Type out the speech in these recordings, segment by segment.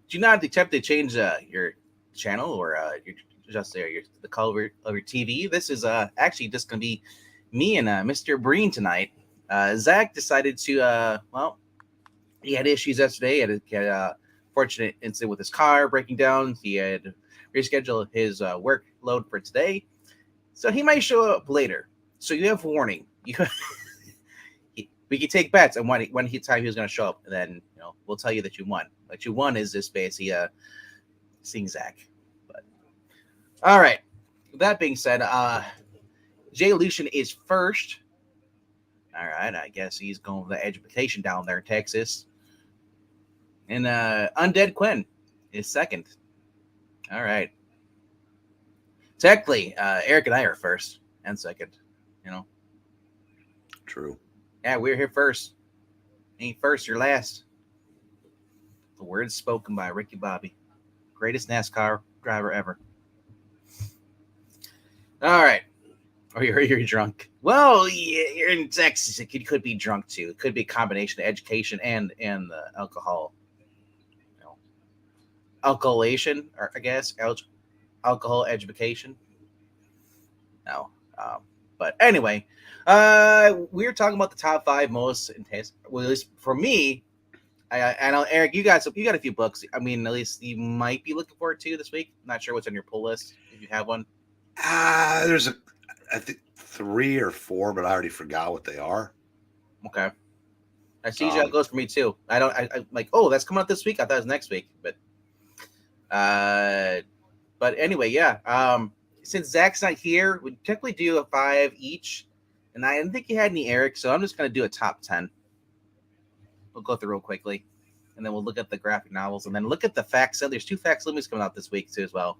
Do not attempt to change your channel or the color of your TV. This is actually just going to be me and Mr. Breen tonight. Zach decided to he had issues yesterday. He had a fortunate incident with his car breaking down. He had rescheduled his workload for today, so he might show up later. So you have warning. We can take bets on when time he was going to show up, and then we'll tell you that you won. What you won is this basically seeing Zach. But all right. With that being said, Jay Lucian is first. All right, I guess he's going for the education down there in Texas. And Undead Quinn is second. All right. Technically, Eric and I are first and second. True. Yeah, we're here first. Ain't first, you're last. The words spoken by Ricky Bobby, greatest NASCAR driver ever. All right. Or you're drunk. Well, you're in Texas. It could be drunk too. It could be a combination of education and the alcohol. Alcoholation, or I guess alcohol education. No. But anyway, we were talking about the top 5 most intense. Well, at least for me, I know Eric, you got a few books. I mean, at least you might be looking forward to this week. I'm not sure what's on your pull list if you have one. There's I think 3 or 4, but I already forgot what they are. Okay. That's usually how it goes for me too. I like, oh, that's coming out this week. I thought it was next week, but anyway, yeah. Since Zach's not here, we typically do a 5 each, and I didn't think you had any Eric, so I'm just gonna do a top 10. We'll go through real quickly, and then we'll look at the graphic novels, and then look at the facts. There's 2 facsimiles coming out this week too, as well.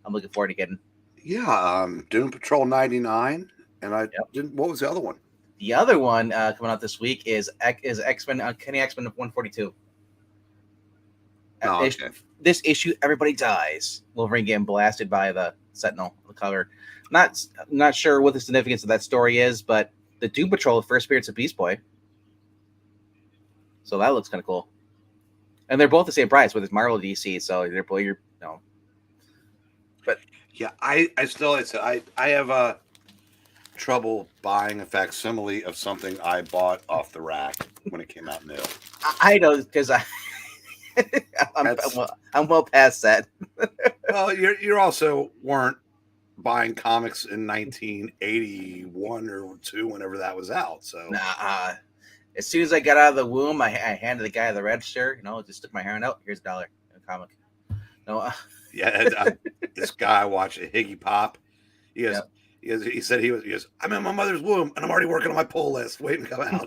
I'm looking forward to getting. Yeah, Doom Patrol 99, and what was the other one? The other one coming out this week is X-Men, Uncanny X-Men 142. Oh, okay. This issue, everybody dies. Wolverine getting blasted by the Sentinel, the cover. Not sure what the significance of that story is, but the Doom Patrol, the first appearance of Beast Boy. So that looks kind of cool. And they're both the same price with his Marvel DC, so they're both But yeah, I have trouble buying a facsimile of something I bought off the rack when it came out new. I know because I'm well past that. Well, you're also weren't buying comics in 1981 or 2, whenever that was out. So as soon as I got out of the womb, I handed the guy the register. Just took my hand out. Here's $1 in a comic. No. Yeah, this guy watched a Higgy Pop. He said he goes, I'm in my mother's womb and I'm already working on my pull list, waiting to come out.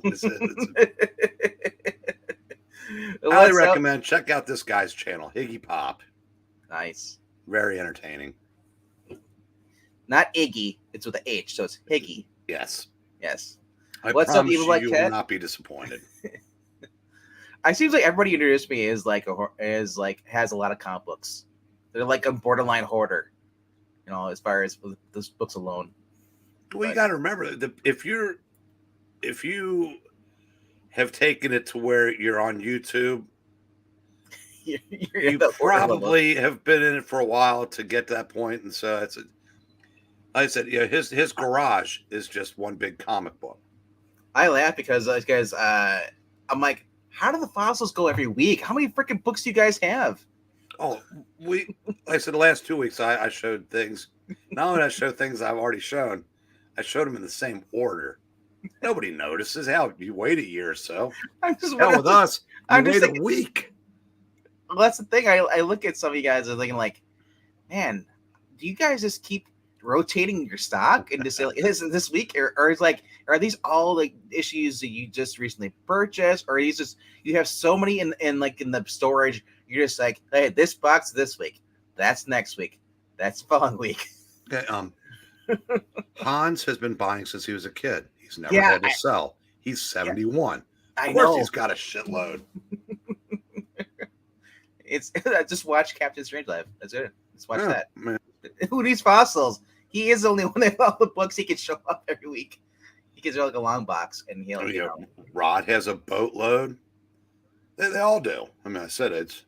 I highly recommend check out this guy's channel, Higgy Pop. Nice. Very entertaining. Not Iggy, it's with an H, so it's Higgy. Yes. What's up, Evil Like Cat? You will not be disappointed. It seems like everybody introduced me is has a lot of comic books. They're like a borderline hoarder, as far as those books alone. Well, you got to remember that if you have taken it to where you're on YouTube, you probably have been in it for a while to get to that point, and so like I said, his garage is just one big comic book. I laugh because I'm like, how do the fossils go every week? How many freaking books do you guys have? Oh, like I said, the last 2 weeks I showed things. Not only did I show things I've already shown, I showed them in the same order. Nobody notices. Hell, you wait a year or so. With us, you wait a week. Well, that's the thing. I look at some of you guys and thinking like, man, do you guys just keep rotating your stock and just say, like, this week, or it's like, are these all like issues that you just recently purchased, or are these just you have so many in the storage? You're just like, hey, this box this week, that's next week, that's the following week. Okay, Hans has been buying since he was a kid. He's never had to sell. He's 71. Yeah, of course, he's got a shitload. It's just watch Captain Strangelove. That's it. Just watch that. Man. Who needs fossils? He is the only one of all the books he can show up every week. He gets like a long box, and he'll. Rod has a boatload. They all do. I mean, I said it's.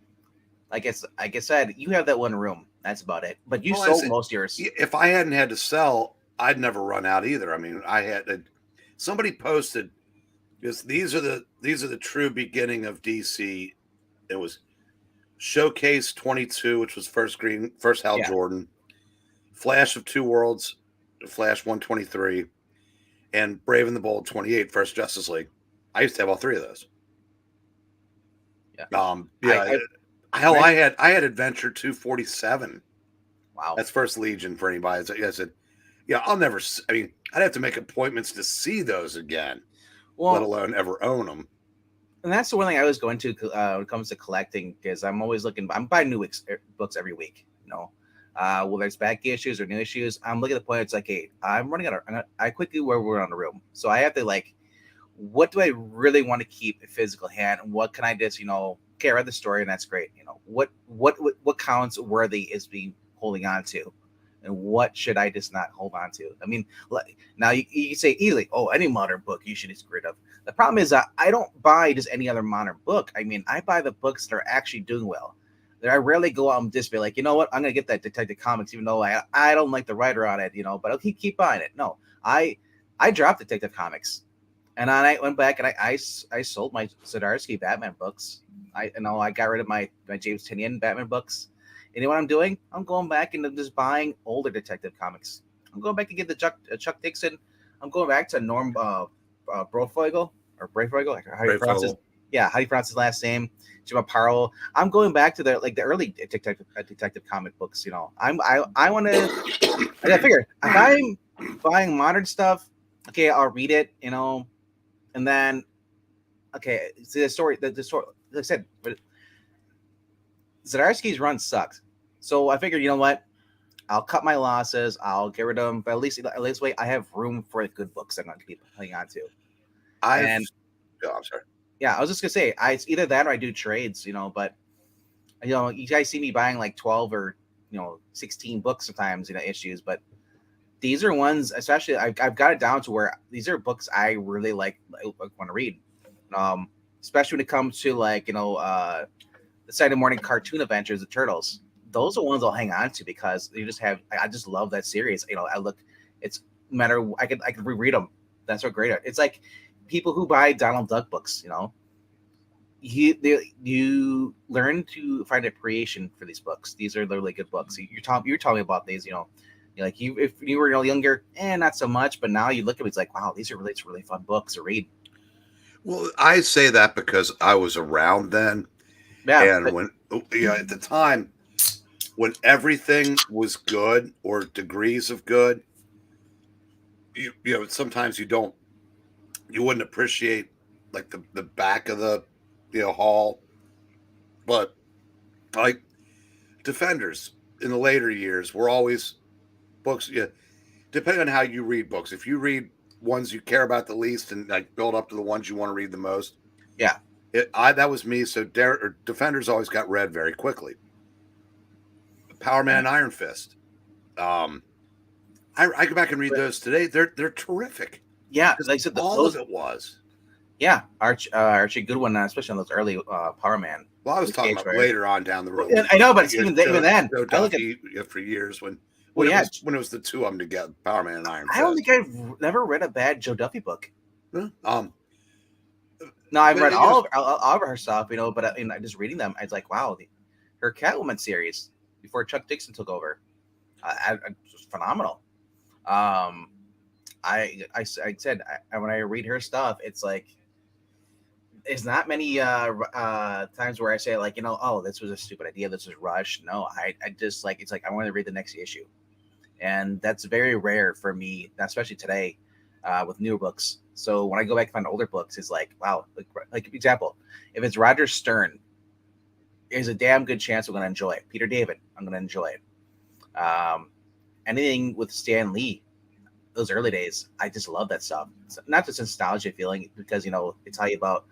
Like I said, you have that one room. That's about it. But you Well, sold most of yours. if I hadn't had to sell, I'd never run out either. I mean, somebody posted because these are the true beginning of DC. It was Showcase 22, which was first Hal Yeah. Jordan, Flash of Two Worlds, Flash 123, and Brave and the Bold 28, first Justice League. I used to have all three of those. Yeah. Yeah. I had Adventure 247. Wow. That's First Legion for anybody. I said, yeah, I'll never. I mean, I'd have to make appointments to see those again, let alone ever own them. And that's the one thing I always go into when it comes to collecting, because I'm always looking. I'm buying new books every week. Whether it's back issues or new issues, I'm looking at the point. It's like, hey, I'm running out. I quickly we're on the room, so I have to like, what do I really want to keep in physical hand, and what can I just, okay, I read the story and that's great. What counts worthy is being holding on to, and what should I just not hold on to? I mean, now you can say easily, oh, any modern book you should just get rid of. The problem is that I don't buy just any other modern book. I mean, I buy the books that are actually doing well. I rarely go out and just be like, you know what, I'm gonna get that Detective Comics, even though I don't like the writer on it, but I'll keep buying it. No, I dropped Detective Comics, and I went back and I sold my Zdarsky Batman books. I got rid of my James Tynion Batman books. And you know what I'm doing? I'm going back and I'm just buying older Detective Comics. I'm going back to get the Chuck Dixon. I'm going back to Norm Brofeugel or Brayfogle. How do you pronounce his? Yeah, how do you pronounce his last name? Jim Aparo. I'm going back to the early detective comic books. I want to. I figure if I'm buying modern stuff, okay, I'll read it. And then okay, see the story. The story. Like I said, but Zdarsky's run sucked. So I figured, you know what? I'll cut my losses. I'll get rid of them. But at least wait, I have room for the good books I'm going to keep hanging on to. I'm sorry. Yeah, I was just going to say, it's either that or I do trades, but, you guys see me buying like 12 or, 16 books sometimes, issues. But these are ones, especially, I've got it down to where these are books I really want to read. Especially when it comes to like, the Saturday morning cartoon adventures, the Turtles. Those are ones I'll hang on to because you just have. I just love that series. It's no matter. I could reread them. That's what great. It's like people who buy Donald Duck books. You learn to find appreciation for these books. These are literally good books. You're telling me about these. If you were younger, not so much. But now you look at it, it's like, wow, these are really fun books to read. Well, I say that because I was around then. Yeah, and when at the time when everything was good or degrees of good, sometimes you wouldn't appreciate like the back of the hall, but like Defenders in the later years were always books. Yeah, depending on how you read books, if you read ones you care about the least and like build up to the ones you want to read the most, yeah. That was me. So Defenders always got read very quickly. Power Man and Iron Fist. I go back and read those today. They're terrific. Yeah, like I said, all of it was. Yeah, Archie Goodwin, especially on those early Power Man. Well, I was talking about later on down the road. Well, I know, but even then, I look at for years when it was the two of them together, Power Man and Iron Fist. I don't think I've never read a bad Joe Duffy book. No, I've read all of her stuff, but just reading them, I was like, wow, her Catwoman series before Chuck Dixon took over, was phenomenal. I said when I read her stuff, it's like there's not many times where I say like, oh, this was a stupid idea, this was rushed. No, I just like, it's like I want to read the next issue, and that's very rare for me, especially today with newer books. So when I go back and find older books, it's like, wow, like example, if it's Roger Stern, there's a damn good chance I'm going to enjoy it. Peter David, I'm going to enjoy it. Anything with Stan Lee, those early days, I just love that stuff. It's not just nostalgia feeling because, they tell you about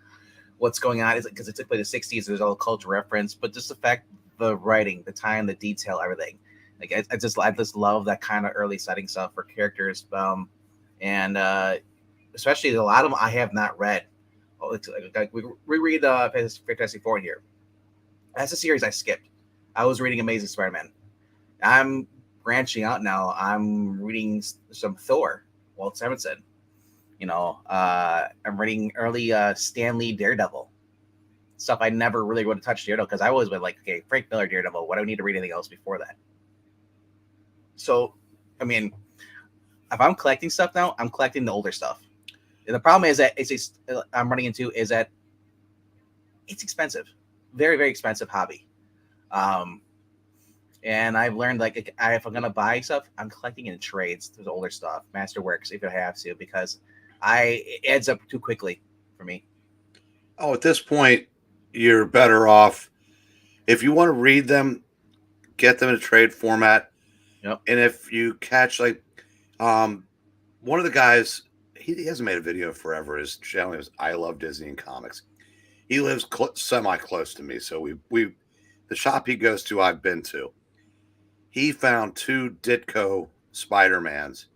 what's going on, because it took place in the 60s, there's all cultural reference, but just the fact, the writing, the time, the detail, everything. Like I just love that kind of early setting stuff for characters. And especially a lot of them I have not read. like we reread Fantastic Four here. That's a series I skipped. I was reading Amazing Spider-Man. I'm branching out now. I'm reading some Thor, Walt Simonson. I'm reading early Stan Lee Daredevil stuff. I never really would have touched Daredevil because I always been like, okay, Frank Miller Daredevil. What do I need to read anything else before that? So, I mean, if I'm collecting stuff now, I'm collecting the older stuff. And the problem is that I'm running into is that it's expensive, very very expensive hobby. And I've learned like if I'm gonna buy stuff, I'm collecting in trades to the older stuff, Masterworks if I have to, because it adds up too quickly for me. Oh, at this point, you're better off if you want to read them, get them in a trade format. Yep. And if you catch like one of the guys, he hasn't made a video forever. His channel is I Love Disney and Comics. He lives semi close to me, so we the shop he goes to I've been to. He found 2 Ditko Spider-Mans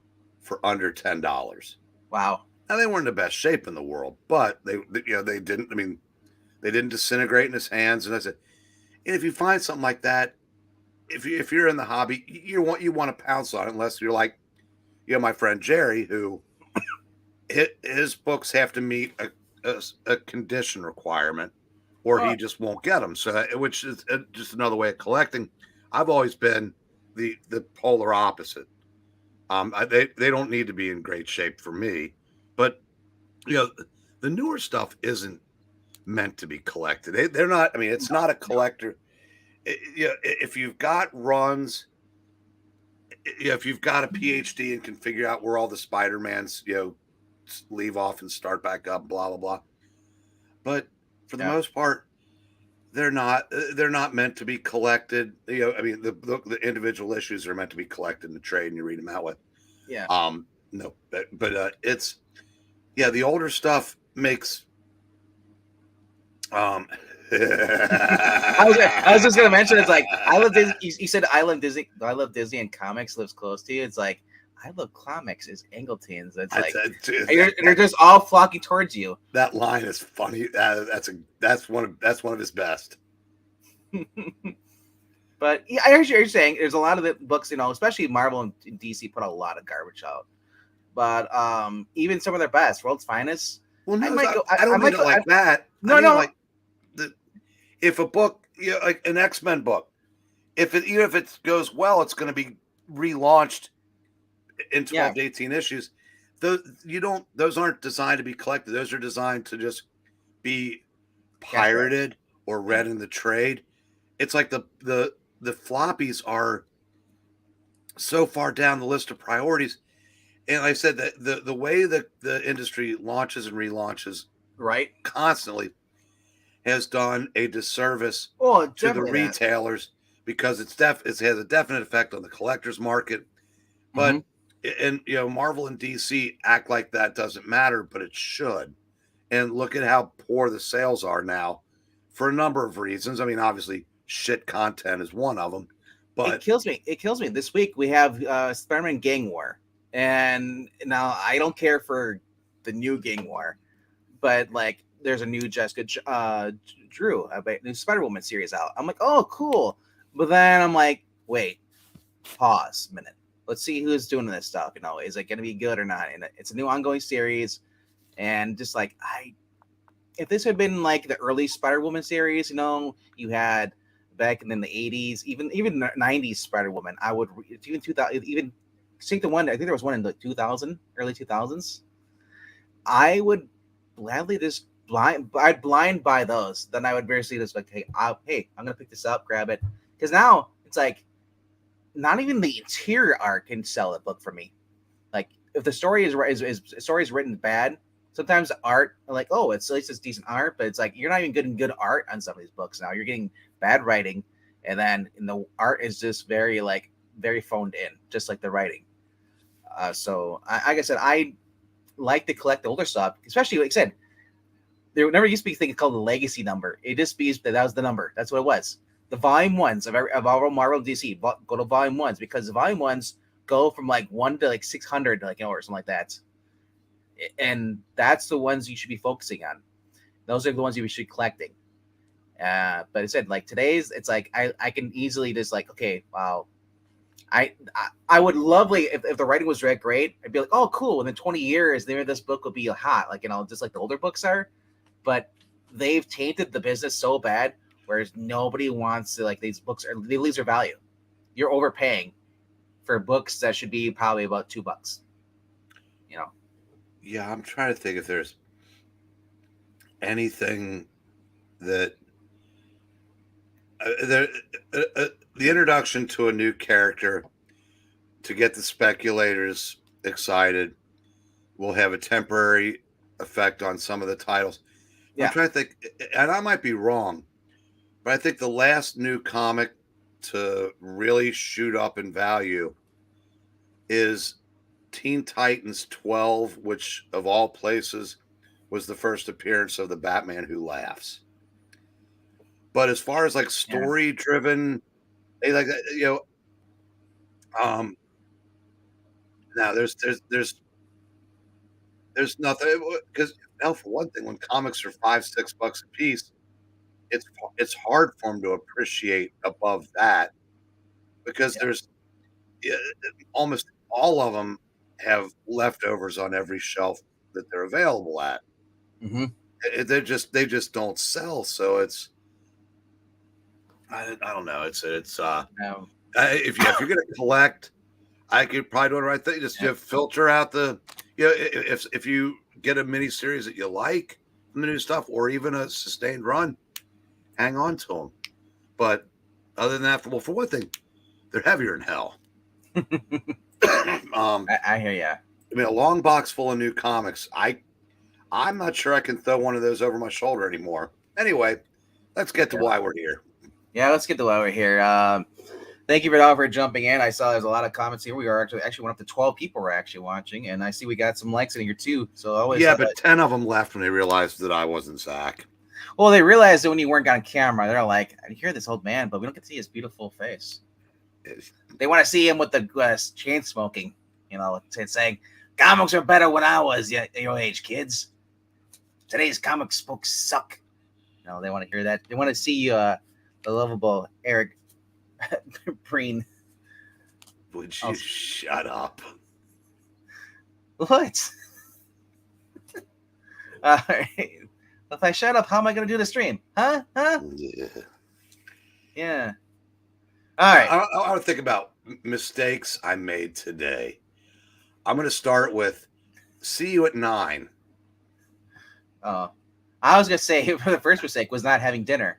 for under $10. Wow. Now they weren't in the best shape in the world, but they didn't. I mean, they didn't disintegrate in his hands. And I said, and if you find something like that, if you're in the hobby, you want to pounce on it, unless you're like, my friend Jerry, who his books have to meet a condition requirement, or he just won't get them. So, which is just another way of collecting. I've always been the polar opposite. They don't need to be in great shape for me, but the newer stuff isn't meant to be collected. They're not. I mean, it's not a collector. If you've got runs, if you've got a PhD and can figure out where all the Spider-Mans, leave off and start back up, blah blah blah. But for the most part, they're not meant to be collected. I mean, the individual issues are meant to be collected in the trade, and you read them out with. Yeah. No, but it's the older stuff makes. I was just gonna mention it's like I love Disney. You said I love Disney. I love Disney and comics lives close to you. It's like I love comics is Angletons. It's like they're just all flocking towards you. That line is funny. That's one of his best. But I heard you're saying there's a lot of the books, especially Marvel and DC put a lot of garbage out. But even some of their best, World's Finest. Well, no, I don't mean it like that. No. Like if a book, like an X-Men book, if it goes well, it's going to be relaunched in 12 to 18 issues. Those aren't designed to be collected. Those are designed to just be pirated or read in the trade. It's like the floppies are so far down the list of priorities. And like I said, that the way that the industry launches and relaunches constantly has done a disservice to the retailers because it has a definite effect on the collector's market. But and Marvel and DC act like that doesn't matter, but it should. And look at how poor the sales are now for a number of reasons. I mean, obviously, shit content is one of them. But it kills me. It kills me. This week we have Spider-Man Gang War. And now I don't care for the new Gang War, but like there's a new Jessica Drew, a new Spider-Woman series out. I'm like, oh, cool. But then I'm like, wait, pause a minute. Let's see who's doing this stuff. Is it going to be good or not? And it's a new ongoing series. And just like, if this had been like the early Spider-Woman series, you had back in the 80s, even 90s Spider-Woman, I would even 2000, even think the one, I think there was one in the 2000, early 2000s. I would gladly just I'd blind buy those. Then I would basically just like, hey, I'm going to pick this up, grab it. Because now it's like, not even the interior art can sell a book for me. Like if the story is written bad, sometimes the art, like, oh, at least it's decent art, but it's like you're not even getting good art on some of these books now. You're getting bad writing, and then the art is just very phoned in, just like the writing. So like I said, I like to collect the older stuff, especially like I said, there never used to be a thing called the legacy number. It just be that was the number. That's what it was. The volume ones of all Marvel DC go to volume ones because the volume ones go from like 1 to like 600 or something like that. And that's the ones you should be focusing on. Those are the ones you should be collecting. But it said like today's, it's like I can easily just like, okay, wow. I would lovely if the writing was that great. I'd be like, oh, cool. Within 20 years, maybe this book will be hot, like just like the older books are. But they've tainted the business so bad, whereas nobody wants to like these books they lose their value. You're overpaying for books that should be probably about $2. Yeah, I'm trying to think if there's anything that the introduction to a new character to get the speculators excited will have a temporary effect on some of the titles. Yeah. I'm trying to think, and I might be wrong, but I think the last new comic to really shoot up in value is Teen Titans 12, which of all places was the first appearance of the Batman Who Laughs. But as far as like story driven, like now there's nothing, because for one thing, when comics are $5-6 a piece, it's hard for them to appreciate above that, because there's almost all of them have leftovers on every shelf that they're available at. Mm-hmm. They just don't sell. So it's I don't know. It's if you're gonna collect, I could probably do the right thing. Just filter out the if you get a mini series that you like from the new stuff, or even a sustained run, hang on to them. But other than that, for one thing, they're heavier than hell. I hear ya. I mean, a long box full of new comics. I'm not sure I can throw one of those over my shoulder anymore. Anyway, let's get to why we're here. Yeah, let's get to why we're here. Thank you for jumping in. I saw there's a lot of comments here. We are actually went up to 12 people were actually watching, and I see we got some likes in here too. So always but 10 of them left when they realized that I wasn't Zach. Well, they realized that when you weren't on camera, they're like, I hear this old man, but we don't get to see his beautiful face. They want to see him with the chain smoking, saying comics are better when I was your age, kids. Today's comic books suck. They want to hear that. They want to see the lovable Eric Breen. Would you shut up? What? All right. If I shut up, how am I going to do the stream? Huh? Yeah. All right. I want to think about mistakes I made today. I'm going to start with see you at 9. I was going to say the first mistake was not having dinner.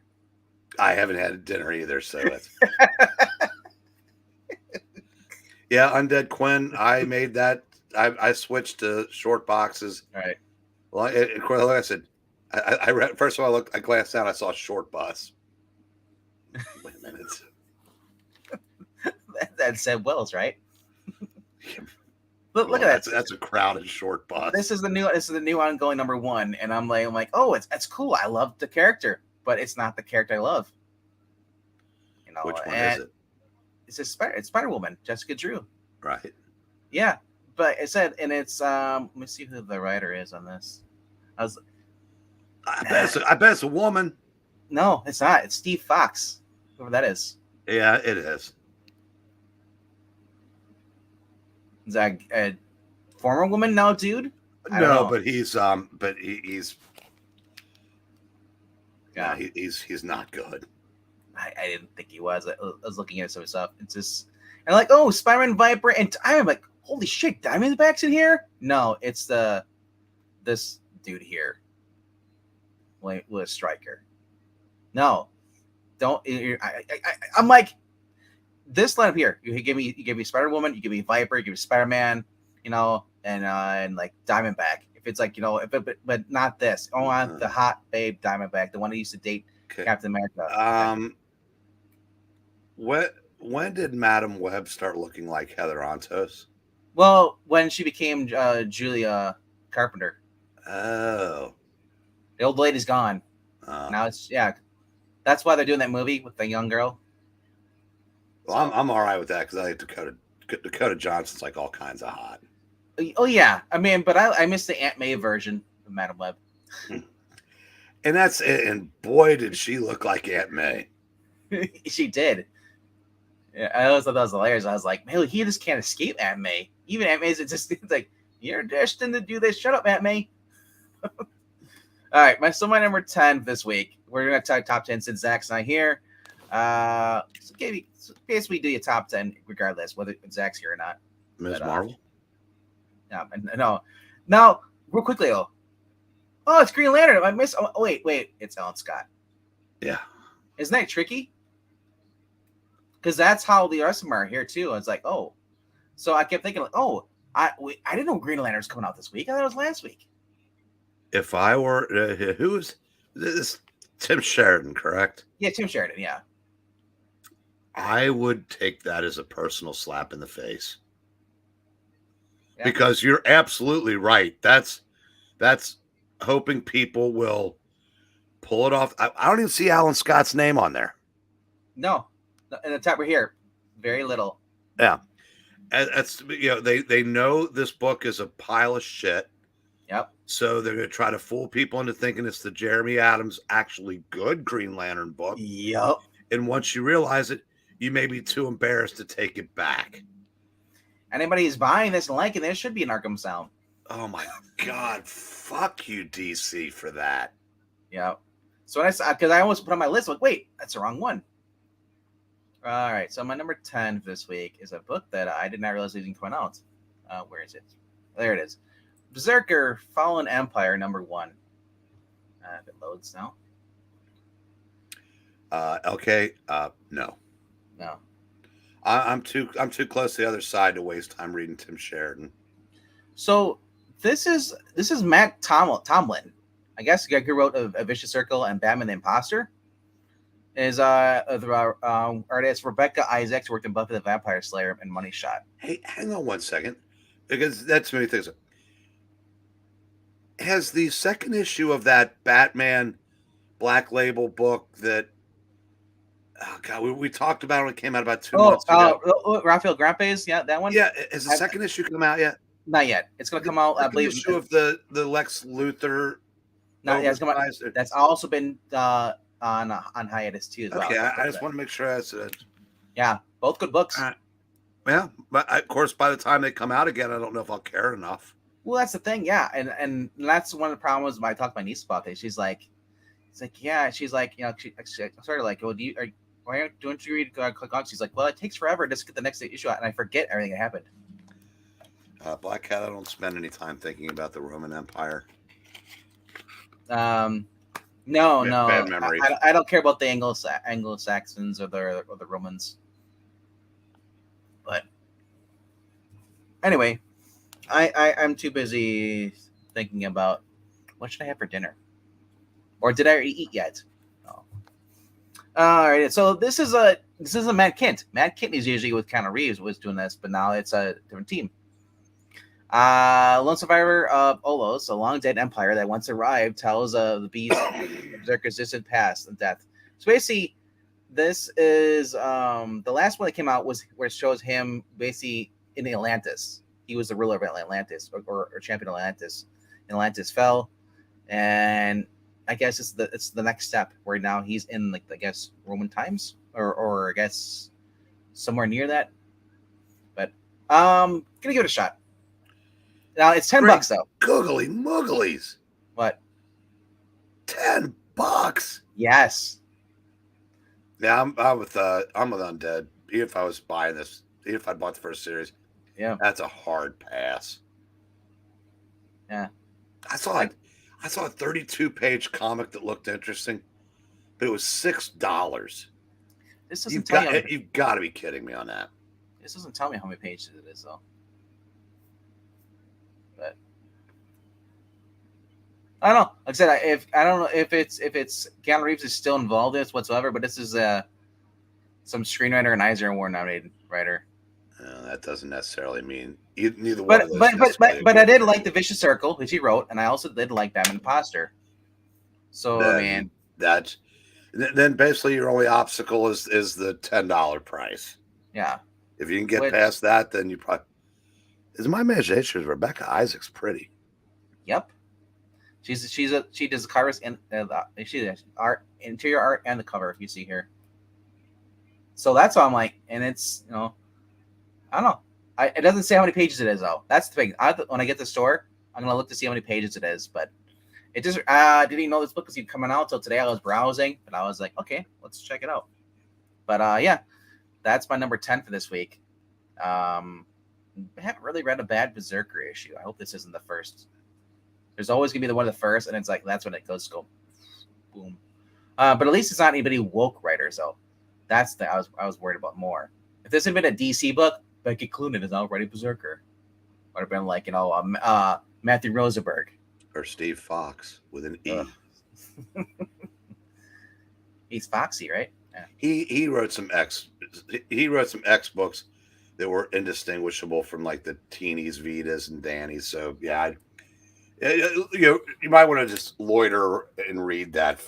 I haven't had dinner either, so that's yeah. Undead Quinn, I made that. I switched to short boxes. All right. Well, like I said, I read first of all. I glanced down. I saw Short Bus. Wait a minute. That said Wells, right? Look at that. That's a crowded Short Bus. This is the new ongoing number 1, and I'm like, oh, that's cool. I love the character, but it's not the character I love. Which one is it? It's Spider-Woman, Jessica Drew. Right. Yeah, but it said, and it's let me see who the writer is on this. I bet it's a woman. No, it's not. It's Steve Fox, whoever that is. Yeah, it is. Is that a former woman now, dude? No, but he's yeah, he's not good. I didn't think he was. I was looking at some stuff. It's just, and like, oh, Spider-Man, Viper, and I'm like, holy shit, Diamondback's in here? No, it's this dude here, Louis Stryker. No, don't. I'm like, this lineup here. You give me Spider-Woman, you give me Viper, you give me Spider-Man, and like Diamondback. If it's like, but not this. I want the hot babe Diamondback, the one that used to date Captain America. When did Madam Web start looking like Heather Antos? Well, when she became Julia Carpenter. Oh, the old lady's gone. Now it's that's why they're doing that movie with the young girl. Well, I'm all right with that because I think Dakota Johnson's like all kinds of hot. Oh yeah, I mean, but I missed the Aunt May version of Madam Web. And boy, did she look like Aunt May. She did. Yeah, I always thought that was hilarious. I was like, man, he just can't escape Aunt May. Even Aunt May's just it's like, you're destined to do this. Shut up, Aunt May. All right, my number 10 this week. We're gonna talk top 10 since Zach's not here. So basically do your top 10 regardless whether Zach's here or not. Ms. Marvel. No. Now, real quickly though. Oh, it's Green Lantern. I miss. Oh, wait. It's Alan Scott. Yeah. Isn't that tricky? Because that's how the rest of them are here too. It's like, oh, so I kept thinking, like, oh, I didn't know Green Lantern was coming out this week. I thought it was last week. If I were, who is this? Tim Sheridan, correct? Yeah, Tim Sheridan. Yeah. I would take that as a personal slap in the face. Yeah. Because you're absolutely right. That's hoping people will pull it off. I don't even see Alan Scott's name on there. No, in the top right here, very little. Yeah, and that's they know this book is a pile of shit. Yep. So they're going to try to fool people into thinking it's the Jeremy Adams actually good Green Lantern book. Yep. And once you realize it, you may be too embarrassed to take it back. Anybody who's buying this and liking this should be an Arkham Sound. Oh my God! Fuck you, DC, for that. Yeah. So because I almost put on my list, like, wait, that's the wrong one. All right. So my number 10 this week is a book that I did not realize was even coming out. Where is it? There it is. Berserker: Fallen Empire, number 1. If it loads now. Okay. No. I'm too close to the other side to waste time reading Tim Sheridan. So this is Matt Tomlin. I guess the guy who wrote a Vicious Circle and Batman the Imposter. Is artist Rebecca Isaacs, worked in Buffy the Vampire Slayer and Money Shot. Hey, hang on one second, because that's many things. Has the second issue of that Batman Black Label book that we talked about when it came out about 2 months ago? Raphael Grampes, yeah, that one. Yeah, has the second issue come out yet? Not yet. It's going to come out. I believe issue of the Lex Luthor. Not yet. It's come out. That's also been on hiatus too as well. Okay, I just want to make sure that's yeah, both good books. Yeah, but of course, by the time they come out again, I don't know if I'll care enough. Well, that's the thing, yeah, and that's one of the problems. When I talk to my niece about this, she's like, yeah, she's like, she started like, well, why don't you read Click On? She's like, well, it takes forever to just get the next issue out, and I forget everything that happened. Black Cat, I don't spend any time thinking about the Roman Empire. No. Bad memories. I don't care about the Anglo-Saxons or the Romans. But anyway, I'm too busy thinking about what should I have for dinner, or did I already eat yet? Oh. All right. So this is a Matt Kint. Matt Kint is usually with Keanu Reeves was doing this, but now it's a different team. Lone survivor of Olos, a long dead empire that once arrived, tells of the beast Berserker's distant past and death. So basically, this is the last one that came out was where it shows him basically in Atlantis. He was the ruler of Atlantis or champion of Atlantis. And Atlantis fell, and I guess it's the next step where now he's in like I guess Roman times or I guess somewhere near that. But gonna give it a shot. Now it's $10 though. Googly mooglies. What? $10. Yes. Yeah, I'm with Undead. Even if I was buying this, even if I bought the first series, yeah, that's a hard pass. Yeah. I saw a 32-page comic that looked interesting, but it was $6. This doesn't tell you. You've got to be kidding me on that. This doesn't tell me how many pages it is though. But I don't know. Like I said, I don't know if it's Keanu Reeves is still involved in this whatsoever, but this is some screenwriter and Eisner Award nominated writer. That doesn't necessarily mean neither one of those. But I did like The Vicious Circle, which he wrote, and I also did like Batman Imposter. So then basically your only obstacle is the $10 price. Yeah. If you can get past that, then you probably. Is my imagination Rebecca Isaacs pretty? Yep. She does covers and she does art, interior art, and the cover you see here. So that's why I'm like, and it's I don't know. It doesn't say how many pages it is though. That's the thing. When I get to the store, I'm gonna look to see how many pages it is. But it just didn't even know this book was even coming out till today. I was browsing, and I was like, okay, let's check it out. But yeah, that's my number 10 for this week. I haven't really read a bad Berserker issue. I hope this isn't the first. There's always gonna be the one of the first, and it's like that's when it goes go boom. But at least it's not anybody woke writers though. That's the I was worried about more. If this had been a DC book, Becky Cloonan is now writing Berserker. Would have been like Matthew Rosenberg or Steve Fox with an E. He's Foxy, right? Yeah. He wrote some X books that were indistinguishable from like the Teenies, Vitas, and Dannies. So yeah, you might want to just loiter and read that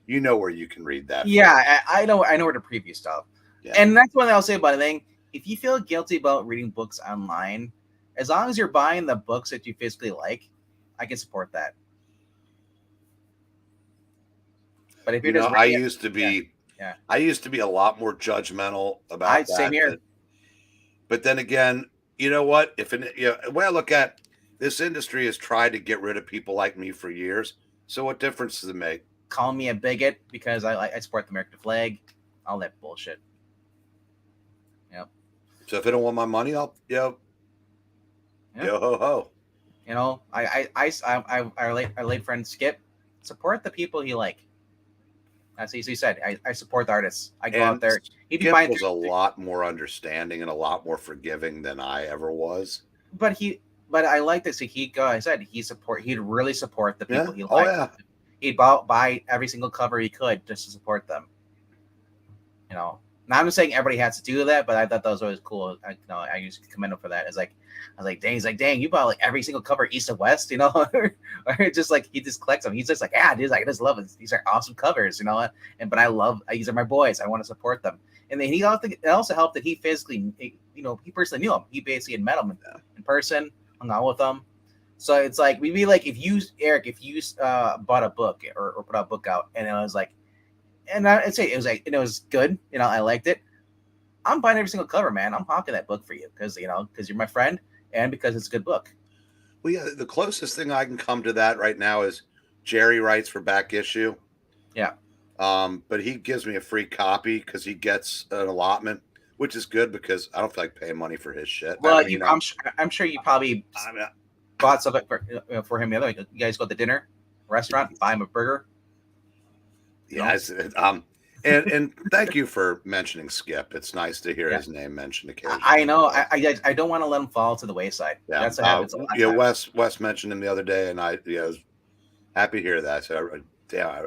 you know where you can read that. Yeah, I know where to preview stuff. Yeah. And that's what I'll say about it. If you feel guilty about reading books online, as long as you're buying the books that you physically like, I can support that. But if you're I used to be a lot more judgmental about that. Same here. But then again, you know what? The way I look at this industry has tried to get rid of people like me for years. So what difference does it make? Call me a bigot because I support the American flag. All that bullshit. Yep. So if they don't want my money, I'll yo ho ho. Our late friend Skip, support the people you like. That's what he said. I support the artists. I go out there. Skip was a lot more understanding and a lot more forgiving than I ever was. But I like this. He'd really support the people he liked. Oh, yeah. He'd buy every single cover he could just to support them. Now I'm not saying everybody has to do that, but I thought that was always cool. I used to commend him for that. I was like, dang, he's like, dang, you bought like every single cover east and west, or just like he just collects them. He's just like, yeah, dude, I just love it. These are awesome covers, but these are my boys. I want to support them. And then it also helped that he physically, he personally knew him. He basically had met him in person, hung out with them. So it's like we'd be like, if you bought a book or put a book out, and it was like, and I'd say it was like, it was good, I liked it. I'm buying every single cover, man. I'm hawking that book for you because you're my friend and because it's a good book. Well, yeah, the closest thing I can come to that right now is Jerry writes for Back Issue. Yeah. But he gives me a free copy because he gets an allotment, which is good because I don't feel like paying money for his shit. Well, I'm sure you probably bought something for him the other way. You guys go to the dinner restaurant, buy him a burger. Yes. And thank you for mentioning Skip. It's nice to hear his name mentioned occasionally. I know. I don't want to let him fall to the wayside. Yeah. That's what happens. Wes mentioned him the other day, and I was happy to hear that. So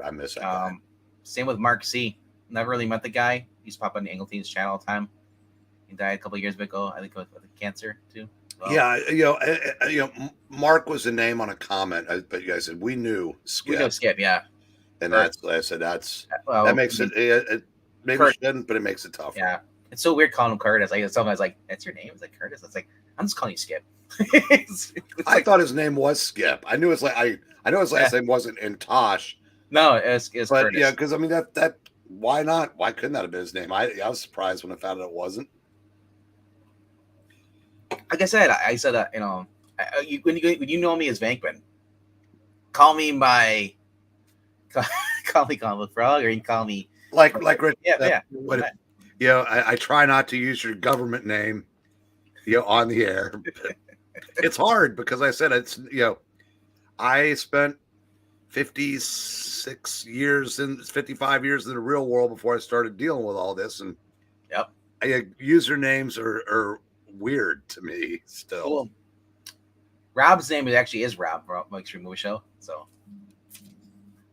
I miss that guy. Same with Mark C. Never really met the guy. He's popping on the Angleton's channel all the time. He died a couple of years ago. I think with cancer too. Well, yeah, Mark was a name on a comment, but you guys said we knew Skip. We know Skip, yeah. And that makes it maybe Kurt, shouldn't, but it makes it tougher. Yeah, it's so weird calling him Curtis. Someone's like, "That's your name?" It's like Curtis. It's like I'm just calling you Skip. I thought his name was Skip. I knew his last name wasn't Intosh. No, it's but Curtis. Yeah, because I mean that why not? Why couldn't that have been his name? I was surprised when I found out it wasn't. Like I said, when you know me as Vankman, call me by. Call me Comic Frog, or you can call me like Rich. Yeah. I try not to use your government name, on the air. It's hard because I said I spent 55 years in the real world before I started dealing with all this, and usernames are weird to me still. Cool. Rob's name is Rob Extreme Movie Show, so.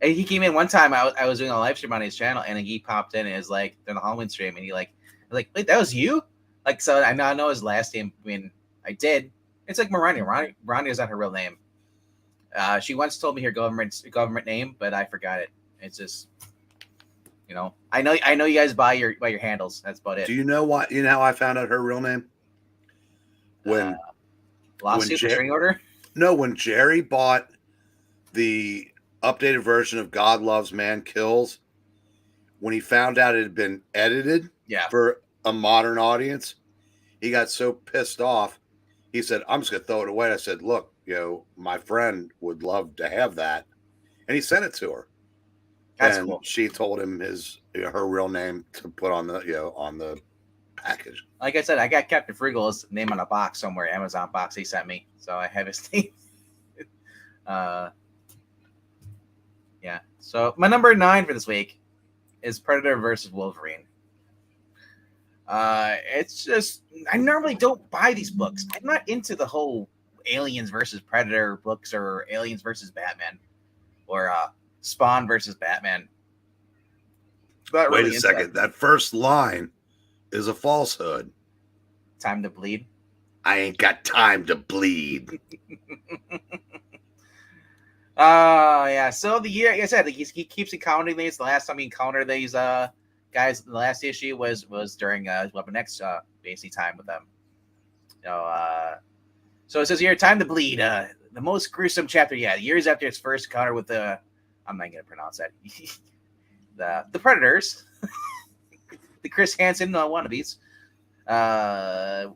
And he came in one time. I was doing a live stream on his channel, and he popped in and was like, during the Halloween stream, and he like, wait, that was you? Like, so I know his last name. I mean, I did. It's like Marani. Marani is not her real name. She once told me her government name, but I forgot it. It's just, I know you guys buy your handles. That's about it. Do you know what? You know how I found out her real name? When lawsuit restraining order? No, when Jerry bought the updated version of God Loves Man Kills, when he found out it had been edited Yeah. for a modern audience, he got so pissed off. He said, I'm just going to throw it away. I said, look, my friend would love to have that. And he sent it to her. That's and cool. she told him her real name to put on the package. Like I said, I got Captain Friggle's name on a box somewhere, Amazon box he sent me. So I have his name. Yeah. So my number 9 for this week is Predator versus Wolverine. It's just, I normally don't buy these books. I'm not into the whole Aliens versus Predator books or Aliens versus Batman or Spawn versus Batman. Wait really a second. That first line is a falsehood. Time to bleed. I ain't got time to bleed. Yeah. So the year, like I said, he keeps encountering these. The last time he encountered these guys, the last issue was during Weapon X basically time with them. So it says here, time to bleed. The most gruesome chapter yet. Years after his first encounter with the, I'm not gonna pronounce that. the Predators, the Chris Hansen wannabes.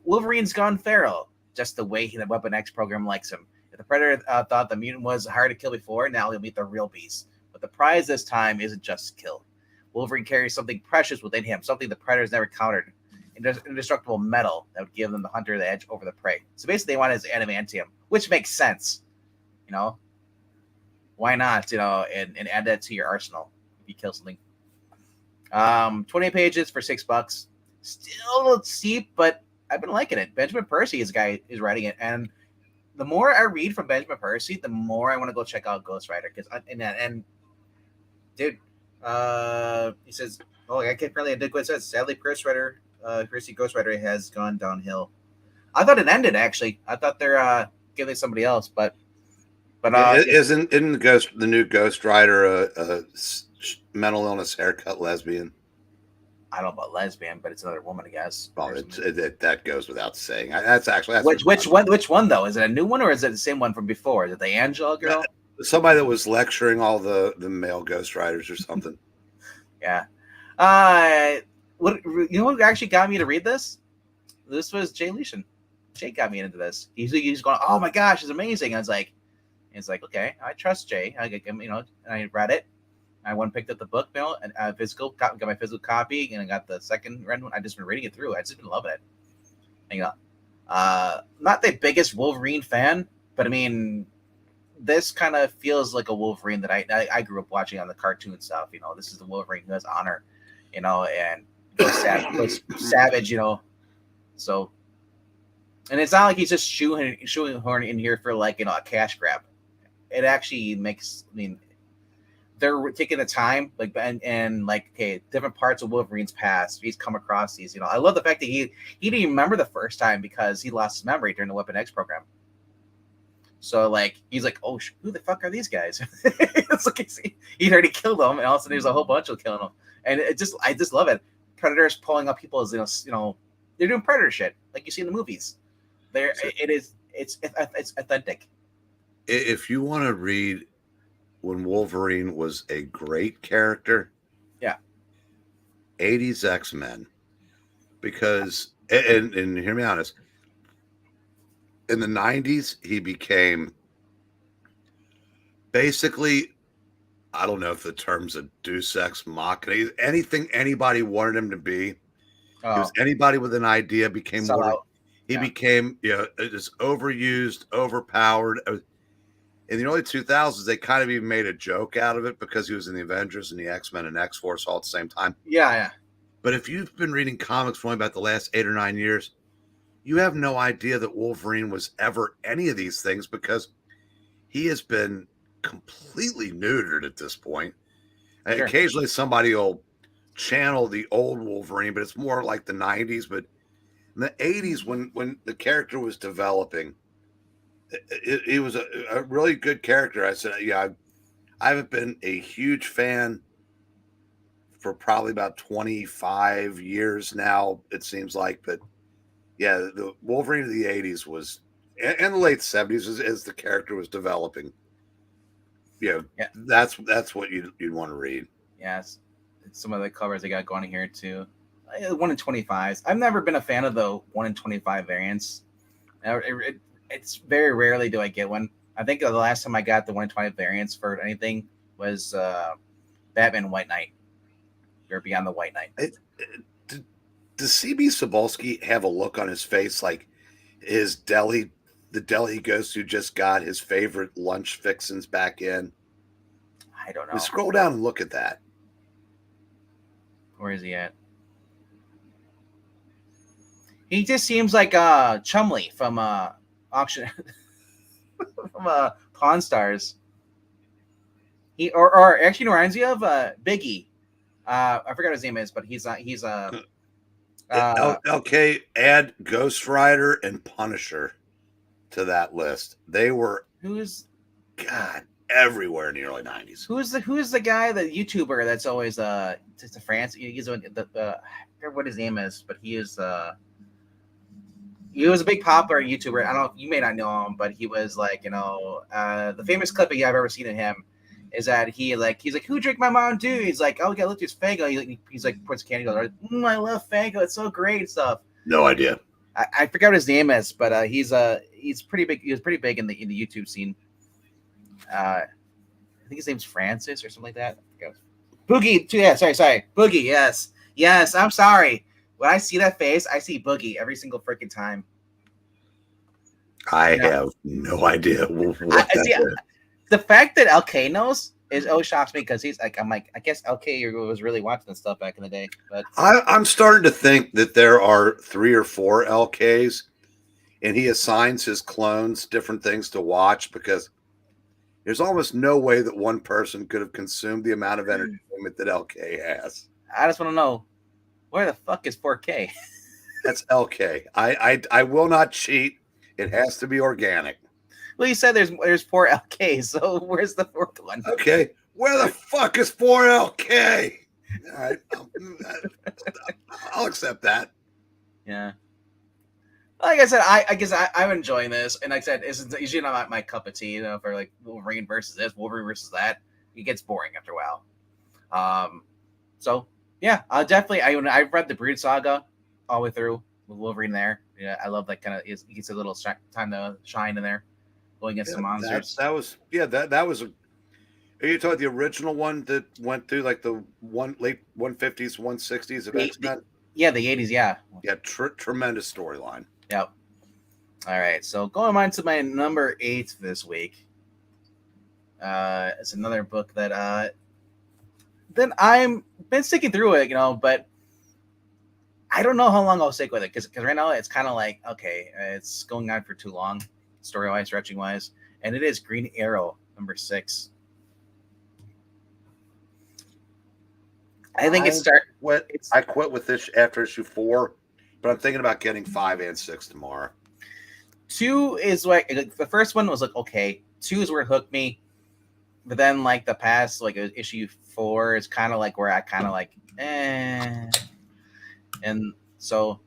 Wolverine's gone feral, just the way the Weapon X program likes him. If the Predator thought the mutant was hard to kill before, now he'll meet the real beast. But the prize this time isn't just kill. Wolverine carries something precious within him, something the Predators never countered. Indestructible metal that would give them the hunter the edge over the prey. So basically, they want his adamantium, which makes sense. Why not? And add that to your arsenal if you kill something. 28 pages for $6. Still a little steep, but I've been liking it. Benjamin Percy is the guy who's writing it, and the more I read from Benjamin Percy, the more I want to go check out Ghost Rider. Dude, he says, I can't really dig what it says. Sadly, Percy Ghost Rider has gone downhill. I thought it ended actually. I thought they're giving it somebody else, but isn't the new Ghost Rider a mental illness haircut lesbian? I don't know about lesbian, but it's another woman, I guess. Oh, that goes without saying. That's which one though? Is it a new one or is it the same one from before? Is it the Angela girl? Somebody that was lecturing all the male Ghost Riders or something. Yeah. What actually got me to read this? This was Jay Leishan. Jay got me into this. He's going, oh my gosh, it's amazing. I was like, okay, I trust Jay. And I read it. I went and picked up the book, and got my physical copy, and I got the second read one. I just been reading it through. I just been loving it. Not the biggest Wolverine fan, but I mean, this kind of feels like a Wolverine that I grew up watching on the cartoon stuff. This is the Wolverine who has honor, and goes savage, So, and it's not like he's just shoehorn in here for a cash grab. It actually makes, they're taking the time, different parts of Wolverine's past. He's come across these, I love the fact that he didn't even remember the first time because he lost his memory during the Weapon X program. So he's like, oh, who the fuck are these guys? It's like he already killed them, and all of a sudden there's a whole bunch of killing them, and I just love it. Predators pulling up people as they're doing Predator shit like you see in the movies. It's authentic. If you want to read when Wolverine was a great character, yeah, 80s X-Men, because and hear me honest, in the 90s he became basically, I don't know if the term's a deus ex machina, anything anybody wanted him to be. He was anybody with an idea became more. He became just overused, overpowered. In the early 2000s, they kind of even made a joke out of it because he was in the Avengers and the X-Men and X-Force all at the same time. Yeah. But if you've been reading comics for only about the last 8 or 9 years, you have no idea that Wolverine was ever any of these things because he has been completely neutered at this point. Sure. Occasionally somebody will channel the old Wolverine, but it's more like the 90s. But in the 80s, when the character was developing, he was a really good character. I said, I haven't been a huge fan for probably about 25 years now, it seems like. But yeah, the Wolverine of the 80s was, and the late 70s as the character was developing. Yeah. that's what you'd want to read. Yes, some of the covers they got going here too. 1 in 25s. I've never been a fan of the 1 in 25 variants. It's very rarely do I get one. I think the last time I got the 1 in 25 variants for anything was Batman White Knight. Or Beyond the White Knight. Does CB Cebulski have a look on his face like the deli he goes to just got his favorite lunch fixins back in? I don't know. Scroll down and look at that. Where is he at? He just seems like Chumley from auction from Pawn Stars. He or actually reminds you of Biggie. I forgot what his name is, but he's LK, add Ghost Rider and Punisher to that list. They were everywhere in the early 90s. Who's the guy, the YouTuber that's always just a France? He's I forget what his name is, but he was a big popular YouTuber. I don't know, you may not know him, but he was like, the famous clip I've ever seen of him is that he's like, who drank my Mountain Dew? He's like, oh, yeah, look, there's Faygo. He's like, puts candy, goes, I love Faygo. It's so great and stuff. No idea. I forgot what his name is, but he's pretty big. He was pretty big in the YouTube scene. I think his name's Francis or something like that. Boogie. Yeah, sorry. Boogie. Yes. I'm sorry. When I see that face, I see Boogie every single freaking time. I have no idea what that is. The fact that LK knows shocks me because I'm like, I guess LK was really watching this stuff back in the day. But I'm starting to think that there are 3 or 4 LKs, and he assigns his clones different things to watch because there's almost no way that one person could have consumed the amount of entertainment that LK has. I just want to know, where the fuck is 4K? That's LK. I will not cheat. It has to be organic. Well, you said there's 4 LKs, so where's the 4th one? Okay, where the fuck is 4 LK? All right, I'll accept that. Yeah. Like I said, I guess I'm enjoying this, and like I said, it's usually not my cup of tea. For like Wolverine versus this, Wolverine versus that, it gets boring after a while. So yeah, I'll definitely. I've read the Brood Saga all the way through with Wolverine there. Yeah, I love that kind of. He gets a little time to shine in there. Going against some monsters. That was are you talking the original one that went through like the late 150s, 160s of X-Men? Yeah, the 80s, yeah. Yeah, tremendous storyline. Yep. All right, so going on to my number 8 this week. It's another book that then I'm been sticking through it, but I don't know how long I'll stick with it because right now it's kind of like, okay, it's going on for too long. Story-wise, stretching-wise, and it is Green Arrow number 6. I think I quit with this after issue 4, but I'm thinking about getting 5 and 6 tomorrow. 2 is like the first one was like okay. 2 is where it hooked me, but then like the past like issue 4 is kind of like where I kind of like and so.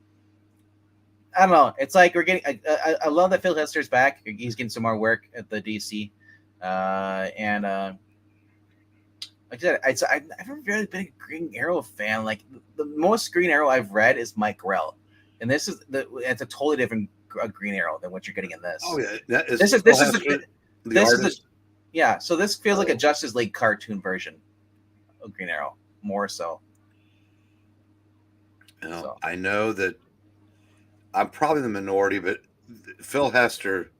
I don't know. It's like we're getting. I love that Phil Hester's back. He's getting some more work at the DC, and like I said, I've never really been a Green Arrow fan. Like the most Green Arrow I've read is Mike Grell, and it's a totally different Green Arrow than what you're getting in this. Oh yeah, this is yeah. So this feels like a Justice League cartoon version of Green Arrow, more so. I know that. I'm probably the minority, but Phil Hester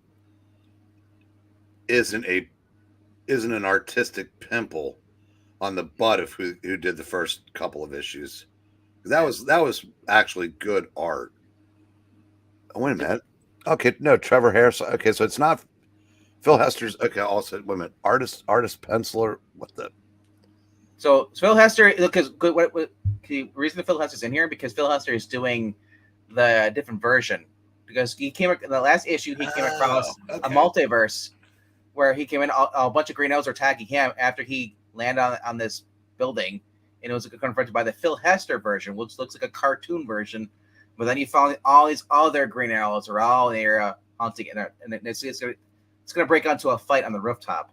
isn't an artistic pimple on the butt of who did the first couple of issues. That was actually good art. Oh, wait a minute. Okay, no, Trevor Harris. Okay, so it's not Phil Hester's. Okay, also wait a minute. Artist penciler. What the? So Phil Hester, because what the reason that Phil Hester's in here because Phil Hester is doing the different version because he came in the last issue he came across a multiverse where he came in a bunch of Green Arrows were attacking him after he landed on this building and it was confronted by the Phil Hester version which looks like a cartoon version but then you found all these other Green Arrows are all there hunting and it's gonna break onto a fight on the rooftop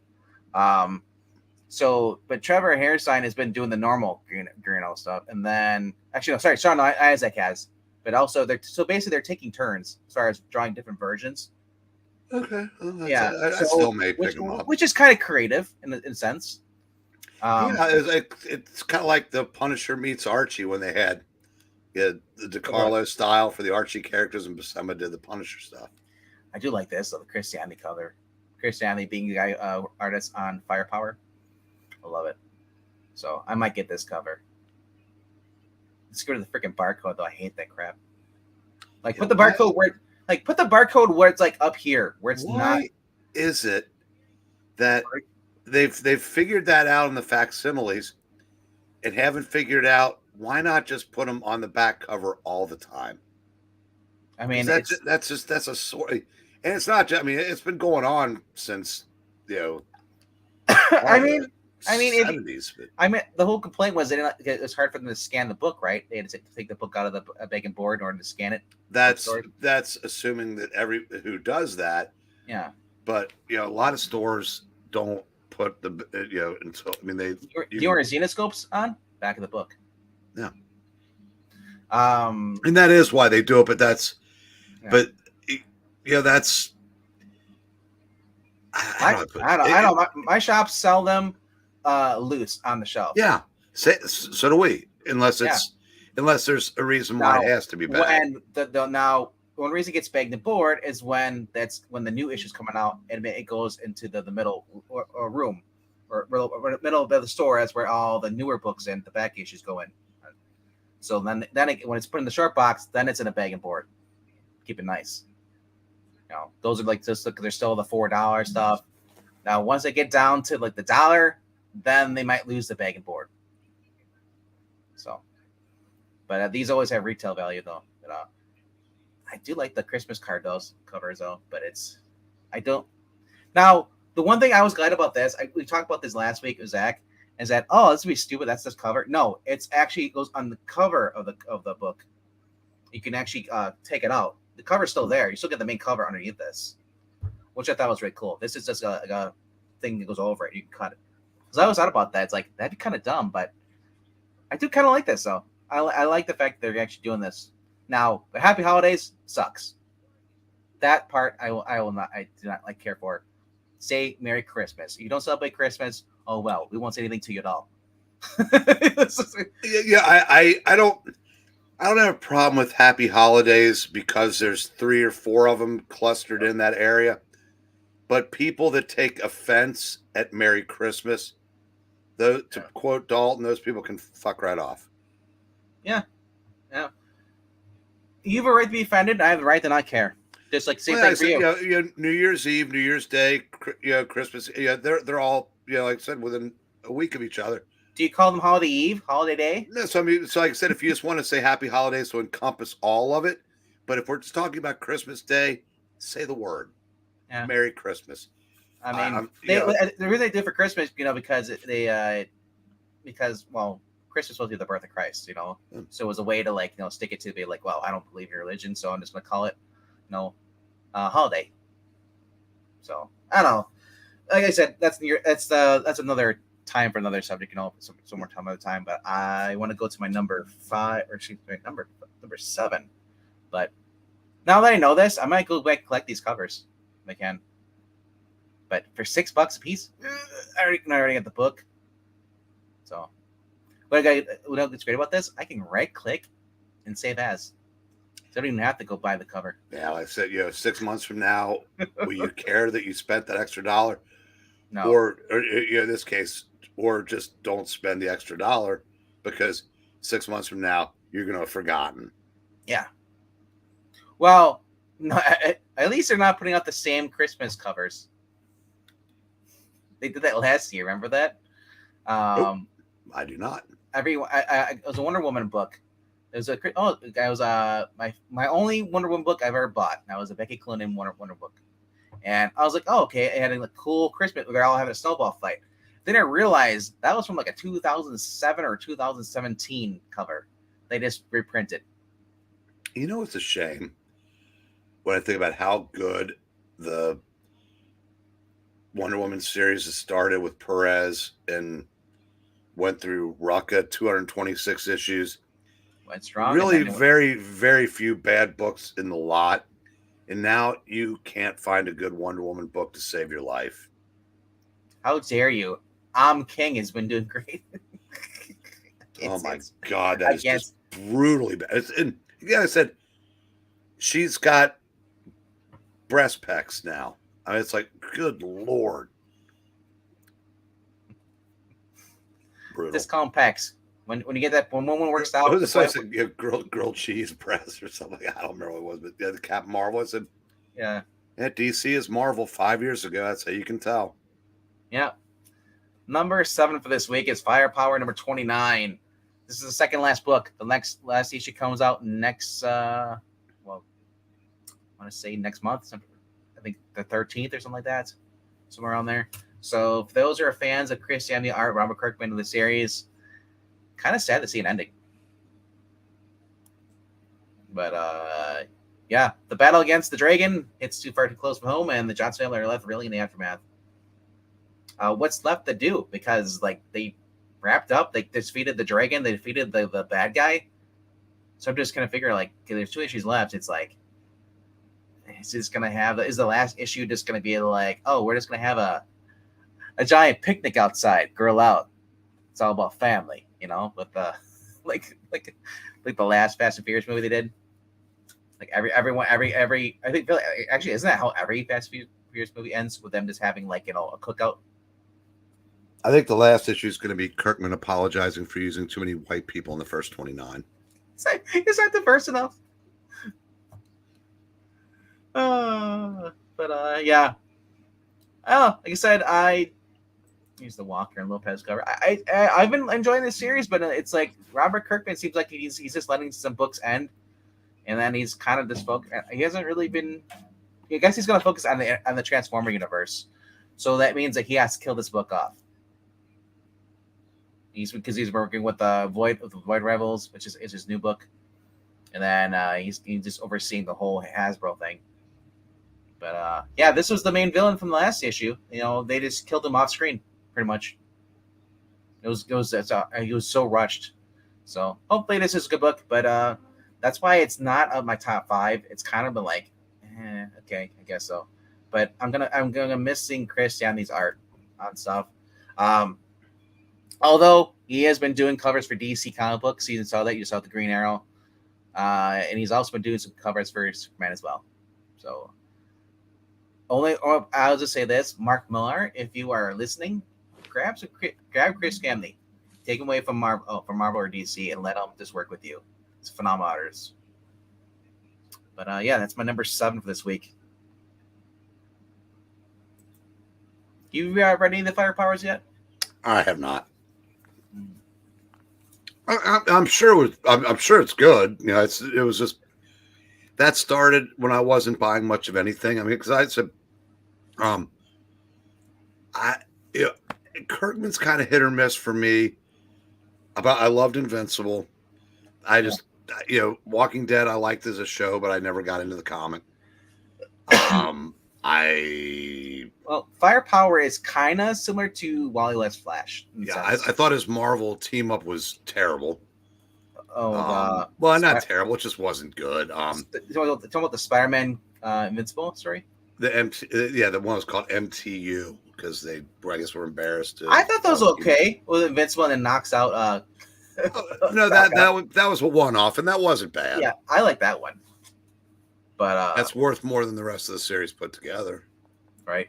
So, but Trevor Hairsine has been doing the normal Green stuff, and then actually, no, sorry, Sean Isaac has, but also they're basically they're taking turns as far as drawing different versions. Okay, well, Yeah, I still so may pick them up. which is kind of creative in a sense. Yeah, it's kind of like the Punisher meets Archie when they had the DeCarlo style for the Archie characters, and Buscema did the Punisher stuff. I do like this, though, the Christianity cover. Christianity being the guy artist on Firepower. I love it. So I might get this cover. Let's go to the freaking barcode, though. I hate that crap. Like, put the barcode where it's like up here, where it's not. Is it that they've figured that out in the facsimiles and haven't figured out why not just put them on the back cover all the time? I mean, that's a sort, and it's not just, I mean, it's been going on since, you know, I mean, 70s, the whole complaint was that it was hard for them to scan the book, right? They had to take the book out of the begging board in order to scan it. That's assuming that who does that. Yeah. But, you know, a lot of stores don't put the, you know, until, I mean, do you know where Xenoscope's on? Back of the book. Yeah. And that is why they do it, but that's, but, you know, that's, I don't. My shops sell them loose on the shelf. Yeah, so do we. Unless there's a reason why it has to be bagged. When one reason it gets bagged and board is when the new issue's coming out and it goes into the middle or room or middle of the store. That's where all the newer books and the back issues go in. So then when it's put in the short box, then it's in a bag and board. Keep it nice. You know, those are like just they're still the $4 stuff. Now, once they get down to like the $1, then they might lose the bag and board. So, but these always have retail value though. But, I do like the Christmas card covers though, but I don't. Now, the one thing I was glad about this, we talked about this last week with Zach, is that this would be stupid. That's this cover. No, it goes on the cover of the book. You can actually take it out. The cover's still there. You still get the main cover underneath this, which I thought was really cool. This is just a thing that goes over it. You can cut it. Because I was thought about that. It's like that'd be kind of dumb, but I do kind of like this though. I like the fact that they're actually doing this. Now, the Happy Holidays sucks. That part I do not care for. Say Merry Christmas. If you don't celebrate Christmas, oh well, we won't say anything to you at all. Yeah, I don't have a problem with Happy Holidays because there's 3 or 4 of them clustered in that area. But people that take offense at Merry Christmas, to quote Dalton, those people can fuck right off. Yeah. You have a right to be offended. I have the right to not care. Just like same thing for you. New Year's Eve, New Year's Day, Christmas. Yeah, they're all like I said, within a week of each other. Do you call them Holiday Eve, Holiday Day? No, so like I said, if you just want to say Happy Holidays to encompass all of it, but if we're just talking about Christmas Day, say the word. Yeah. Merry Christmas. I mean, the reason they do it for Christmas, because Christmas was the birth of Christ, so it was a way to stick it to be like, well, I don't believe in your religion, so I'm just gonna call it, holiday. So I don't know. Like I said, that's another time for another subject, some more time at a time. But I want to go to my number 7. But now that I know this, I might go back and collect these covers if I can. But for $6 a piece, I already got the book. So what what's great about this, I can right click and save as. So I don't even have to go buy the cover. Yeah, like I said, 6 months from now, will you care that you spent that extra $1? No. Or in this case, or just don't spend the extra $1 because 6 months from now, you're going to have forgotten. Yeah. Well, no, at least they're not putting out the same Christmas covers. They did that last year. Remember that? I do not. It was a Wonder Woman book. It was my only Wonder Woman book I've ever bought. That was a Becky Cloonan Wonder book, and I was like, oh, okay. It had a cool Christmas. They're all having a snowball fight. Then I realized that was from like a 2007 or 2017 cover. They just reprinted. It's a shame when I think about how good the Wonder Woman series that started with Perez and went through Rucka, 226 issues. Went strong, and Really, then it went, very, very few bad books in the lot. And now you can't find a good Wonder Woman book to save your life. how dare you? I'm King has been doing great. Oh my It's- God, I that is can't. just brutally bad. And again, I said she's got breast pecs now. I mean, it's like, good Lord. Brutal. Just call them pecs. When you get that, when one works out, It was like grilled cheese breast or something. I don't remember what it was, but yeah, the Captain Marvel. I said, yeah, DC is Marvel 5 years ago. That's how you can tell. yeah. Number 7 for this week is Firepower number 29. This is the second last book. The last issue comes out next. Well, I want to say next month. I think the 13th or something like that, somewhere around there. So, for those who are fans of Chris Samney art, Robert Kirkman of the series, kind of sad to see an ending. But yeah, the battle against the dragon hits too far too close from home, and the Johnson family are left really in the aftermath. What's left to do? Because like they wrapped up, they defeated the dragon, they defeated the bad guy. So I'm just gonna figure like, okay, there's 2 issues left. It's like, is this gonna have? Is the last issue just gonna be like, oh, we're just gonna have a giant picnic outside, grill out. It's all about family, with the like the last Fast and Furious movie they did. Like everyone, I think actually isn't that how every Fast and Furious movie ends, with them just having like a cookout? I think the last issue is going to be Kirkman apologizing for using too many white people in the first 29. Is that the first enough? But yeah. Oh, like I said, I use the Walker and Lopez cover. I've been enjoying this series, but it's like Robert Kirkman seems like he's just letting some books end, and then he's kind of just focused. He hasn't really been. I guess he's going to focus on the Transformer universe, so that means that he has to kill this book off. Because he's working with the Void Rivals, which is his new book, and then he's just overseeing the whole Hasbro thing. But yeah, this was the main villain from the last issue. They just killed him off screen, pretty much. He was so rushed. So hopefully this is a good book, but that's why it's not of my top 5. It's kind of been like, okay, I guess so. But I'm gonna miss seeing Chris Samney's art on stuff. Although he has been doing covers for DC comic books, you saw the Green Arrow, and he's also been doing some covers for Superman as well. So, I'll just say this: Mark Millar, if you are listening, grab Chris Samney, take him away from Marvel or DC, and let him just work with you. It's phenomenal artist. But yeah, that's my number 7 for this week. You read any of the Fire Powers yet? I have not. I'm sure it was. I'm sure it's good. It was just that started when I wasn't buying much of anything. I mean, because I said, Kirkman's kind of hit or miss for me. I loved Invincible. I just, Walking Dead I liked as a show, but I never got into the comic. Firepower is kind of similar to Wally West Flash. Yeah, I thought his Marvel team up was terrible. Well, not terrible. It just wasn't good. Talking about the Spider-Man Invincible story. The one was called MTU because I guess were embarrassed. I thought that was okay with Invincible, and then knocks out. No, that was a one-off, and that wasn't bad. Yeah, I like that one. But that's worth more than the rest of the series put together. Right.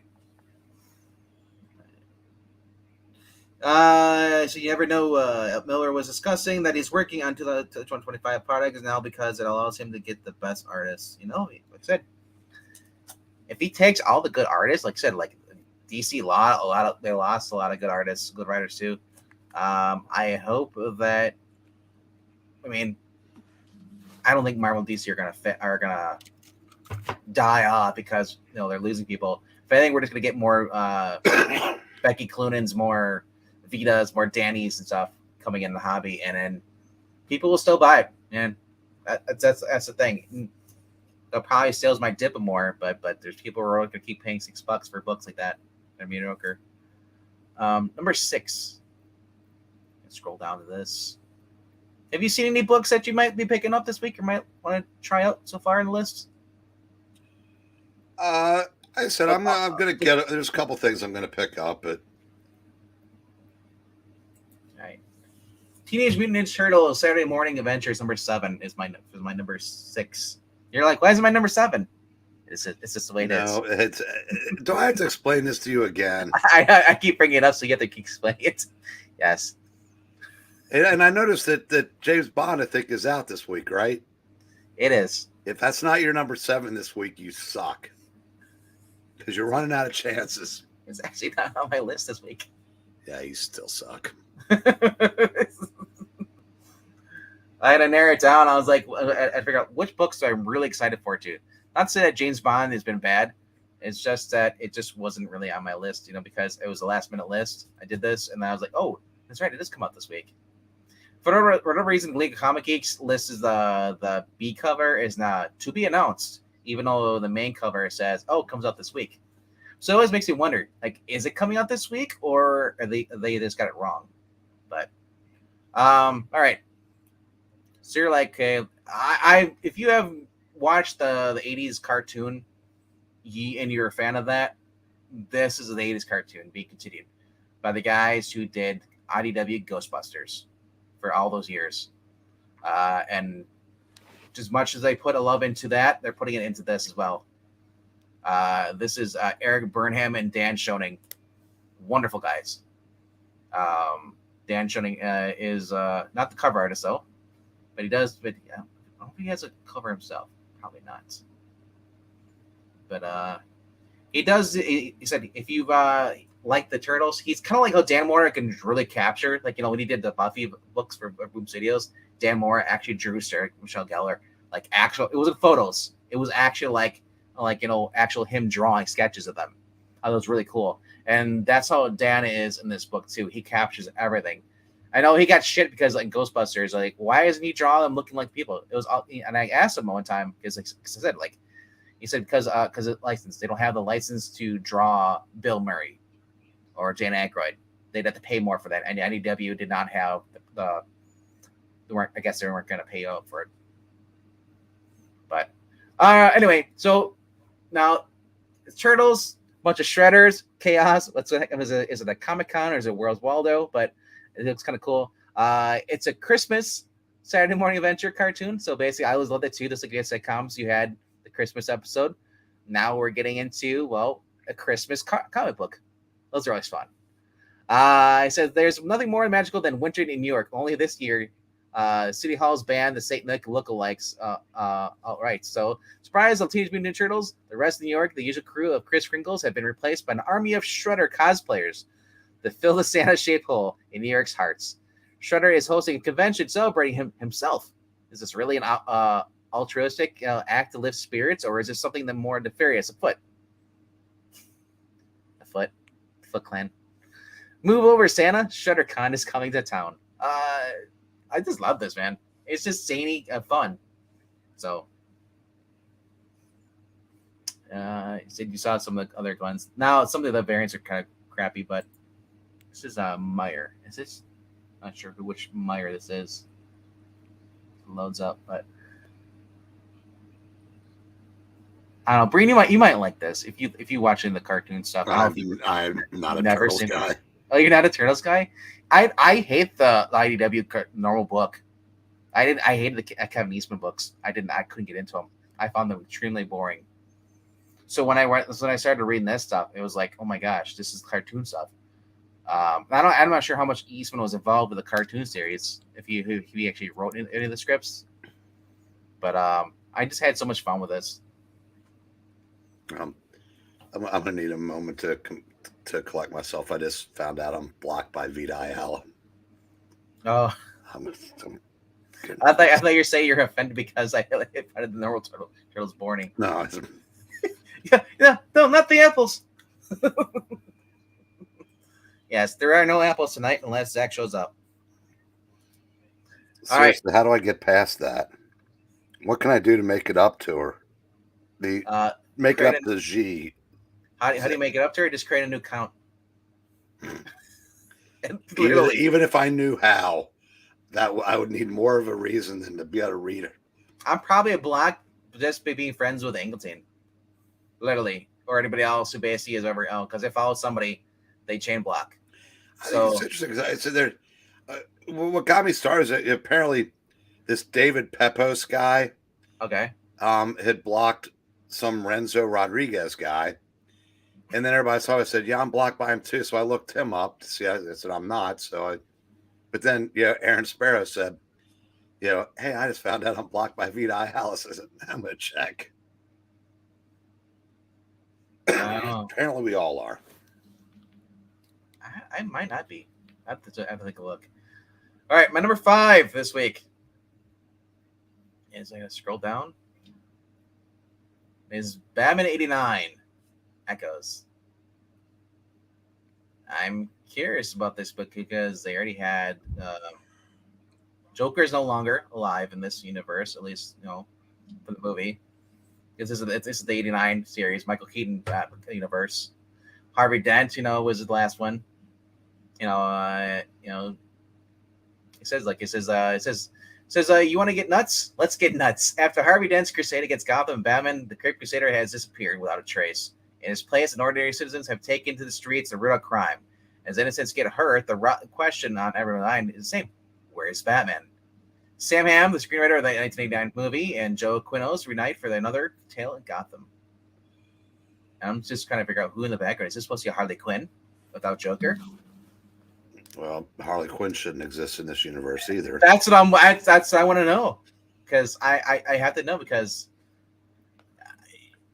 So you never know. Miller was discussing that he's working on the 2025 product now because it allows him to get the best artists. Like I said, if he takes all the good artists, like I said, like DC, they lost a lot of good artists, good writers too. I hope that. I mean, I don't think Marvel and DC are gonna die off because they're losing people. If anything, we're just gonna get more Becky Cloonan's, more Vitas, more Danny's and stuff coming in the hobby, and then people will still buy it. And that's the thing. They'll probably sales might dip more, but there's people who are going to keep paying $6 for books like that They're mediocre. Number 6. Let's scroll down to this. Have you seen any books that you might be picking up this week or might want to try out so far in the list? I said I'm gonna get. There's a couple things I'm gonna pick up, but All right. Teenage Mutant Ninja Turtles Saturday Morning Adventures number 7 is my number 6. You're like, why is it my number 7? It's just the way it is. no, it's. Do I have to explain this to you again? I keep bringing it up, so you have to keep explaining it. Yes, And I noticed that James Bond, I think, is out this week, right? it is. If that's not your number 7 this week, you suck because you're running out of chances. It's actually not on my list this week. Yeah, you still suck. I had to narrow it down. I was like, I figured out which books I'm really excited for too. Not to say that James Bond has been bad. It's just that it just wasn't really on my list, because it was a last minute list. I did this, and then I was like, oh, that's right, it does come out this week. For whatever reason, League of Comic Geeks lists the B cover is not to be announced, even though the main cover says, oh, it comes out this week. So it always makes me wonder, like, is it coming out this week, or are they just got it wrong? But all right. So you're like, okay, I if you have watched the 80s cartoon and you're a fan of that, this is the 80s cartoon, be continued, by the guys who did IDW Ghostbusters for all those years. And as much as they put a love into that, they're putting it into this as well. This is Eric Burnham and Dan Schoening. Wonderful guys. Dan Schoening is not the cover artist, though. But he does. But I don't think he has a cover himself. Probably not. But he does. He said if you like the Turtles, he's kind of like how Dan Mora can really capture. Like, when he did the Buffy books for Boom Studios, Dan Mora actually drew Sarah Michelle Gellar. Like, actual, it wasn't photos. It was actually like actual him drawing sketches of them. I thought it was really cool. And that's how Dan is in this book too. He captures everything. I know he got shit because like Ghostbusters, like, why doesn't he draw them looking like people? It was all, and I asked him one time because, like I said, like he said because it's licensed. They don't have the license to draw Bill Murray or Jan Aykroyd. They'd have to pay more for that. And IDW did not have the I guess they weren't going to pay up for it. But anyway, so now it's Turtles, bunch of Shredders, Chaos. Is it a Comic-Con or is it World's Waldo? But it looks kind of cool. It's a Christmas Saturday Morning Adventure cartoon. So basically, I always loved it too. Just like sitcoms, you had the Christmas episode. Now we're getting into, a Christmas comic book. Those are always fun. I said there's nothing more magical than winter in New York. Only this year, City Hall's banned the St. Nick lookalikes. All right. So, surprise on Teenage Mutant Ninja Turtles. The rest of New York, the usual crew of Kris Kringles, have been replaced by an army of Shredder cosplayers to fill the Santa-shaped hole in New York's hearts. Shredder is hosting a convention celebrating himself. Is this really an altruistic act to lift spirits, or is this something that more nefarious afoot? Foot Clan. Move over, Santa. ShredderCon is coming to town. I just love this, man. It's just zany fun. So, you said you saw some of the other ones. Now, some of the variants are kind of crappy, but this is Meyer. Is this? Not sure which Meyer this is. It loads up, but I don't know. Breen, you might like this if you watching the cartoon stuff. I'm not a Turtles guy. Oh, you're not a Turtles guy? I hate the IDW normal book. I hated the Kevin Eastman books. I couldn't get into them. I found them extremely boring. So when I started reading this stuff, it was like, oh my gosh, this is cartoon stuff. I'm not sure how much Eastman was involved with the cartoon series, if he actually wrote any of the scripts. But I just had so much fun with this. I'm gonna need a moment to collect myself. I just found out I'm blocked by Vita Ayala. Oh, I thought you were saying you're offended because I hit the normal turtles Borny. No, yeah, no, not the apples. Yes, there are no apples tonight unless Zach shows up. Seriously, all right. How do I get past that? What can I do to make it up to her? Make it up to G. How do you make it up to her? Just create a new account. Literally, even if I knew how, I would need more of a reason than to be able to read it. I'm probably a block just by being friends with Angleton. Literally, or anybody else who basically is ever because if I follow somebody, they chain block. So it's interesting because I said there. What got me started is that apparently this David Pepos guy, okay, had blocked some Renzo Rodriguez guy, and then everybody saw it. I said, "Yeah, I'm blocked by him too." So I looked him up to see. I said, "I'm not." But then Aaron Sparrow said, "Hey, I just found out I'm blocked by Vita Alice." I said, "I'm gonna check." Apparently, we all are. I might not be. I have to take a look. All right, my number 5 this week is, I'm going to scroll down, is Batman 89 Echoes. I'm curious about this book because they already had Joker is no longer alive in this universe, at least, for the movie. This is the 89 series, Michael Keaton Batman universe. Harvey Dent, was the last one. It says, you want to get nuts? Let's get nuts. After Harvey Dent's crusade against Gotham, Batman, the Great Crusader, has disappeared without a trace. In his place, and ordinary citizens have taken to the streets to root out crime. As innocents get hurt, the question on everyone's mind is the same: where is Batman? Sam Hamm, the screenwriter of the 1989 movie, and Joe Quinones reunite for another tale in Gotham. And I'm just trying to figure out who in the background is this supposed to be Harley Quinn without Joker. Well, Harley Quinn shouldn't exist in this universe either. That's what I want to know, because I have to know, because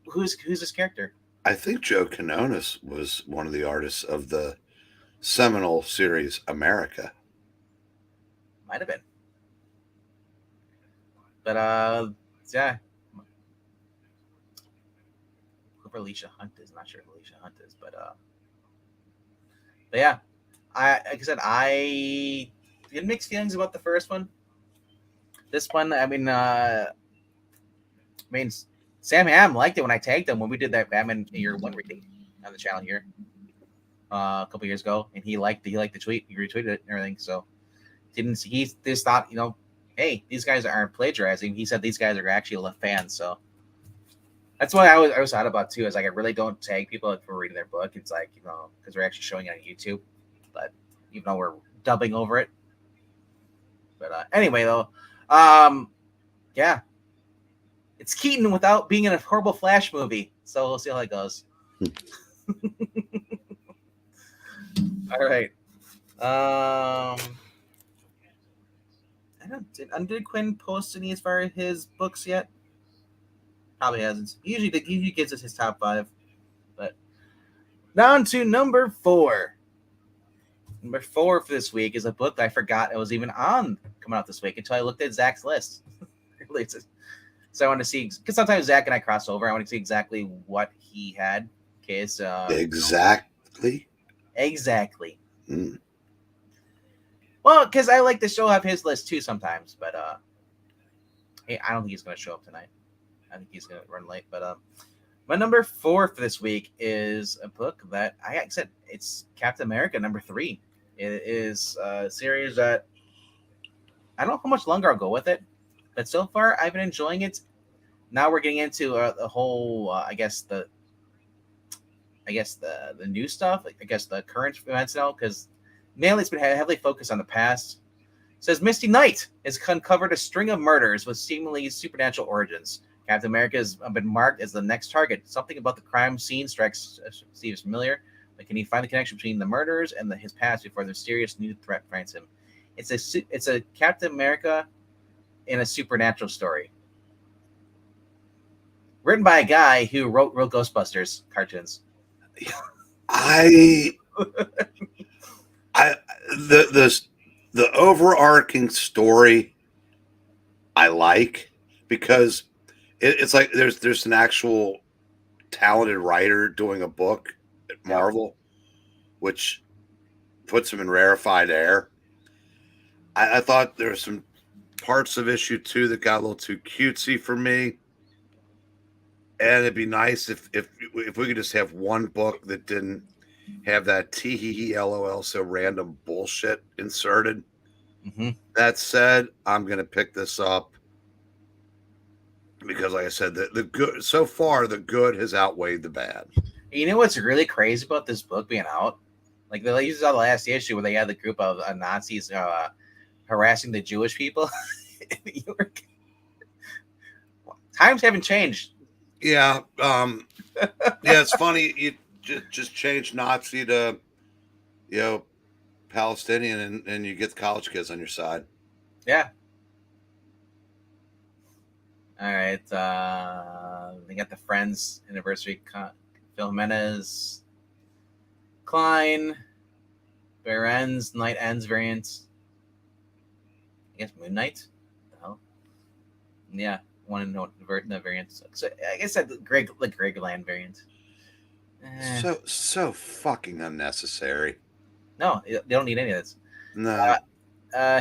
who's this character? I think Joe Quinones was one of the artists of the seminal series America. Might have been, but yeah. Whoever Alicia Hunt is, not sure who Alicia Hunt is, but yeah. Like I said, I had mixed feelings about the first one. This one, I mean, Sam Hamm liked it when I tagged him when we did that Batman Year One reading on the channel here a couple years ago, and he liked the tweet, he retweeted it and everything. So he just thought, hey, these guys aren't plagiarizing. He said these guys are actually fans, so that's why I was sad about too. Is like I really don't tag people for reading their book. It's like because we're actually showing it on YouTube. But even though we're dubbing over it. But anyway, though, yeah, it's Keaton without being in a horrible Flash movie. So we'll see how it goes. All right. Did Quinn post any as far as his books yet? Probably hasn't. He usually gives us his top 5. But down to number 4. Number 4 for this week is a book that I forgot it was even on coming out this week until I looked at Zach's list. So I want to see, because sometimes Zach and I cross over. I want to see exactly what he had. Okay, so exactly. Mm. Well, because I like to show up his list too sometimes, but hey, I don't think he's going to show up tonight. I think he's going to run late. But my number 4 for this week is a book that I said it's Captain America number 3. It is a series that I don't know how much longer I'll go with it, but so far I've been enjoying it. Now we're getting into the whole, I guess the new stuff. I guess the current events now, because mainly it's been heavily focused on the past. It says Misty Knight has uncovered a string of murders with seemingly supernatural origins. Captain America has been marked as the next target. Something about the crime scene strikes Steve as familiar. But can he find the connection between the murders and his past before the mysterious new threat finds him? It's a Captain America in a supernatural story, written by a guy who wrote Ghostbusters cartoons. The overarching story I like, because it's like there's an actual talented writer doing a book at Marvel, which puts him in rarefied air. I thought there were some parts of issue 2 that got a little too cutesy for me. And it'd be nice if we could just have one book that didn't have that tee lol so random bullshit inserted. Mm-hmm. That said, I'm gonna pick this up because, like I said, the good so far the good has outweighed the bad. You know what's really crazy about this book being out? Like you saw the last issue where they had the group of Nazis harassing the Jewish people in New York. Times haven't changed. Yeah, yeah. It's funny. You just change Nazi to, Palestinian, and you get the college kids on your side. Yeah. All right. They got the Friends anniversary. Phil Jimenez, Klein, Behrens, Night Ends variants. I guess Moon Knight. The hell? Yeah, one in the variants. So I guess that Greg Land variant. So fucking unnecessary. No, they don't need any of this. No.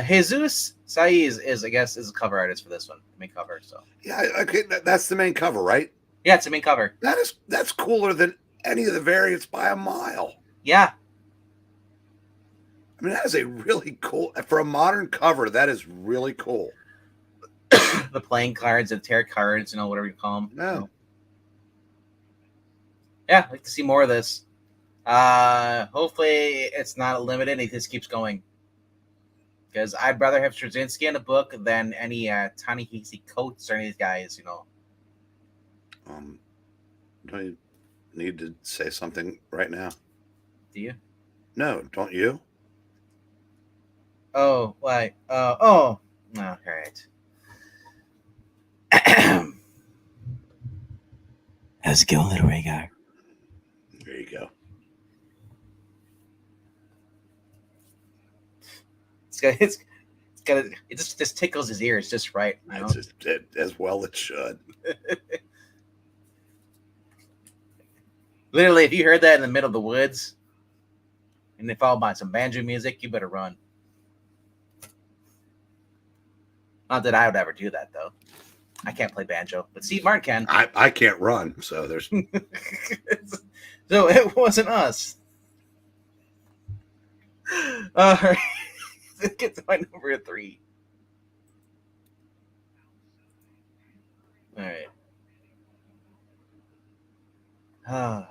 Jesus Saiz is a cover artist for this one, the main cover. So yeah, okay, that's the main cover, right? Yeah, it's the main cover. That's cooler than any of the variants by a mile. Yeah. I mean, that is a really cool for a modern cover. That is really cool. The playing cards and tarot cards, whatever you call them. No. Yeah, I'd like to see more of this. Hopefully it's not limited. It just keeps going. Because I'd rather have Straczynski in a book than any Ta-Nehisi Coates or any of these guys, Don't you need to say something right now? Do you? No, don't you? Oh, why? All right. How's it going, little Rhaegar? There you go. It just tickles his ears just right. As well it should. Literally, if you heard that in the middle of the woods and they followed by some banjo music, you better run. Not that I would ever do that, though. I can't play banjo, but Steve Martin can. I can't run, so there's. So it wasn't us. All right. Let's get to my number 3. All right. All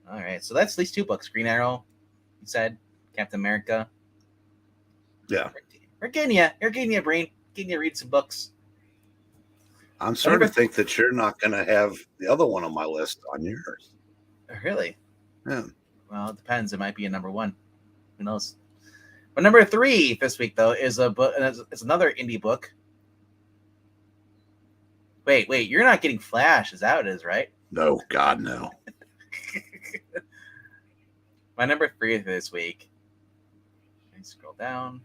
right. So that's at least 2 books. Green Arrow, you said. Captain America. Yeah. We're getting you, Brain. Getting you to read some books. I'm starting to think that you're not going to have the other one on my list on yours. Really? Yeah. Well, it depends. It might be a number 1. Who knows? But number 3 this week, though, is a book. It's another indie book. Wait. You're not getting Flash. Is that what it is, right? No, God, no. My number 3 this week. Let me scroll down.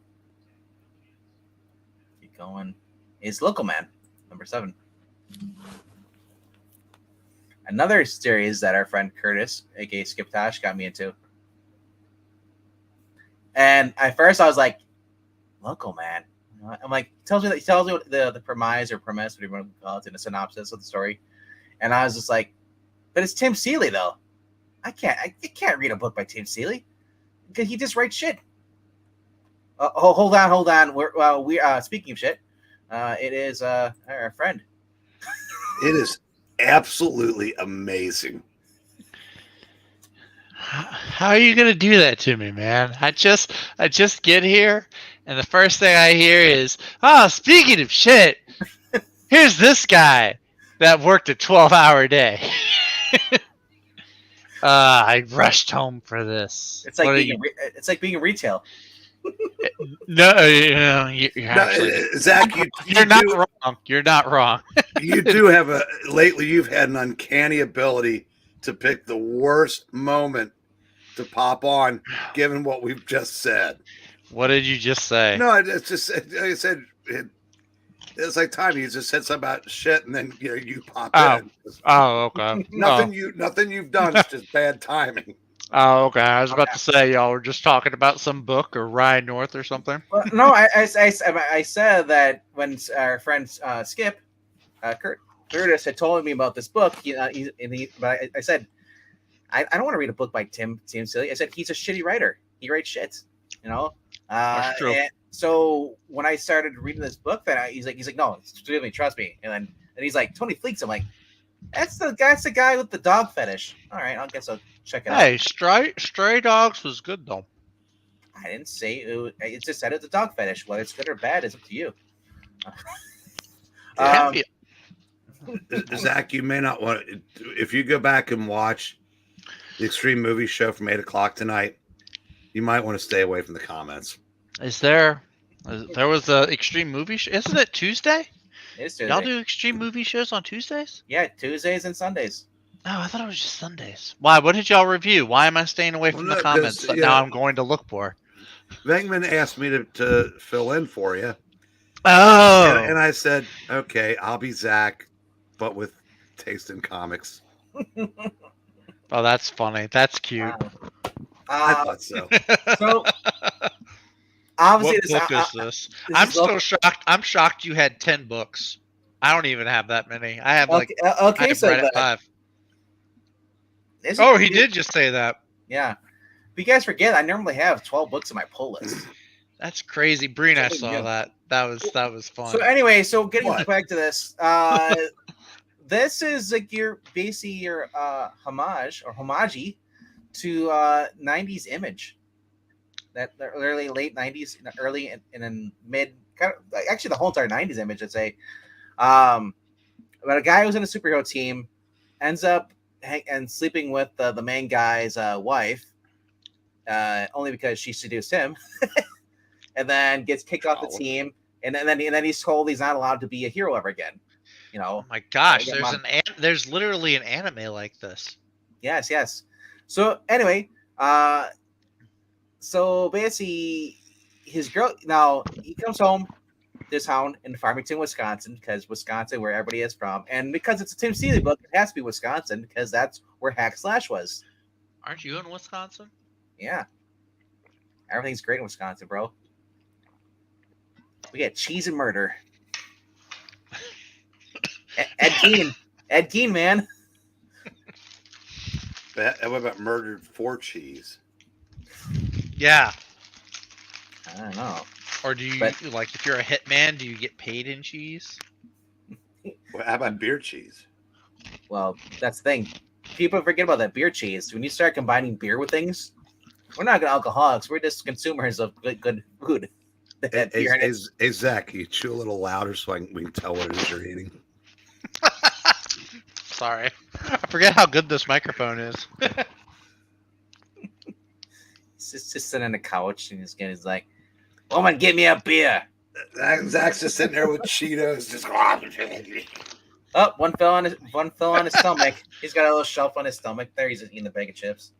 Keep going. Is Local Man, number 7. Another series that our friend Curtis, aka Skip Tosh, got me into. And at first I was like, Local Man. I'm like, he tells me the premise, whatever you want to call it, in a synopsis of the story. And I was just like, but it's Tim Seeley though. I can't read a book by Tim Seeley because he just writes shit. Hold on. We're speaking of shit. It is our friend. It is absolutely amazing. How are you gonna do that to me, man? I just get here, and the first thing I hear is, speaking of shit, here's this guy that worked a 12-hour day. I rushed home for this. It's like being in retail. No, you're actually, Zach, you're not wrong. You're not wrong. You do have lately you've had an uncanny ability to pick the worst moment to pop on, given what we've just said. What did you just say? No, it's just I said it's like Tommy. You just said something about shit, and then you pop in. Oh, okay. Nothing you've done is just bad timing. Oh, okay. I was about to say y'all were just talking about some book or Ryan North or something. Well, no, I said that when our friend Skip, Curtis had told me about this book. But I said, I don't want to read a book by Tim Seeley. I said he's a shitty writer. He writes shit, you know. That's true. And so when I started reading this book, he's like, no, trust me. And he's like, Tony Fleeks. I'm like, that's the guy with the dog fetish. All right, I guess I'll check it out. Hey, Stray Dogs was good though. I didn't say it just said it's a dog fetish. Whether it's good or bad is up to you. Zach, you may not want to, if you go back and watch the Extreme Movie Show from 8:00 tonight, you might want to stay away from the comments. There was a Extreme Movie show? Isn't it Tuesday? It's Tuesday. Y'all do Extreme Movie shows on Tuesdays? Yeah, Tuesdays and Sundays. Oh, I thought it was just Sundays. Why? What did y'all review? Why am I staying away from the comments that now I'm going to look for? Venkman asked me to fill in for you. Oh. And I said, okay, I'll be Zach, but with taste in comics. Oh, that's funny. That's cute. I thought so. So obviously, What book is this? I'm still shocked. I'm shocked you had 10 books. I don't even have that many. I have like okay, I've so read it 5. This Oh, is- he did just say that. Yeah. But you guys forget, I normally have 12 books on my pull list. That's crazy. Breen, I Something saw good. that. That was fun. So anyway, getting What? back to this, this is like your homage to 90s Image. That the early late 90s, early and then mid, kind of actually the whole entire 90s Image, I'd say. About a guy who's in a superhero team ends up sleeping with the main guy's wife, only because she seduced him, and then gets kicked off the team, and then he's told he's not allowed to be a hero ever again. You know. Oh my gosh, Yeah, there's literally an anime like this. Yes. So anyway, so basically, his girl now he comes home to his town in Farmington, Wisconsin, because Wisconsin, where everybody is from, and because it's a Tim Seeley book, it has to be Wisconsin because that's where Hack Slash was. Aren't you in Wisconsin? Yeah, everything's great in Wisconsin, bro. We got cheese and murder. Ed Gein, man. What about murdered for cheese? Yeah. I don't know. Or do you like if you're a hitman, do you get paid in cheese? Well, how about beer cheese? Well, that's the thing. People forget about that beer cheese. When you start combining beer with things, we're not alcoholics. We're just consumers of good food. Hey, Zach, can you chew a little louder so we can tell what it is you're eating? Sorry. I forget how good this microphone is. He's just sitting on the couch and he's like, "Woman, give me a beer." Zach's just sitting there with Cheetos, just. Oh, one fell on his stomach. He's got a little shelf on his stomach. There, he's eating the bag of chips.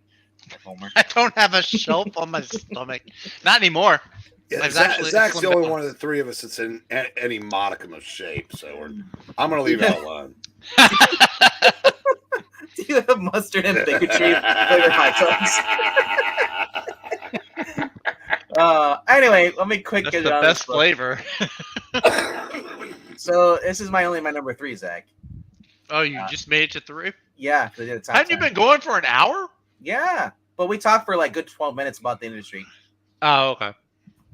Like Homer. I don't have a shelf on my stomach. Not anymore. Yeah, I've Zach's the slimmed only down. one of the three of us that's in any modicum of shape, so I'm going to leave that alone. Do you have mustard and bacon cheese flavored hot dogs? Anyway, let me quick That's get the it on best this book. flavor. So this is only my number 3, Zach. Oh, you just made it to 3? Yeah, they did a top Hadn't you 10. been going for an hour? Yeah, but we talked for like good 12 minutes about the industry. Oh, okay.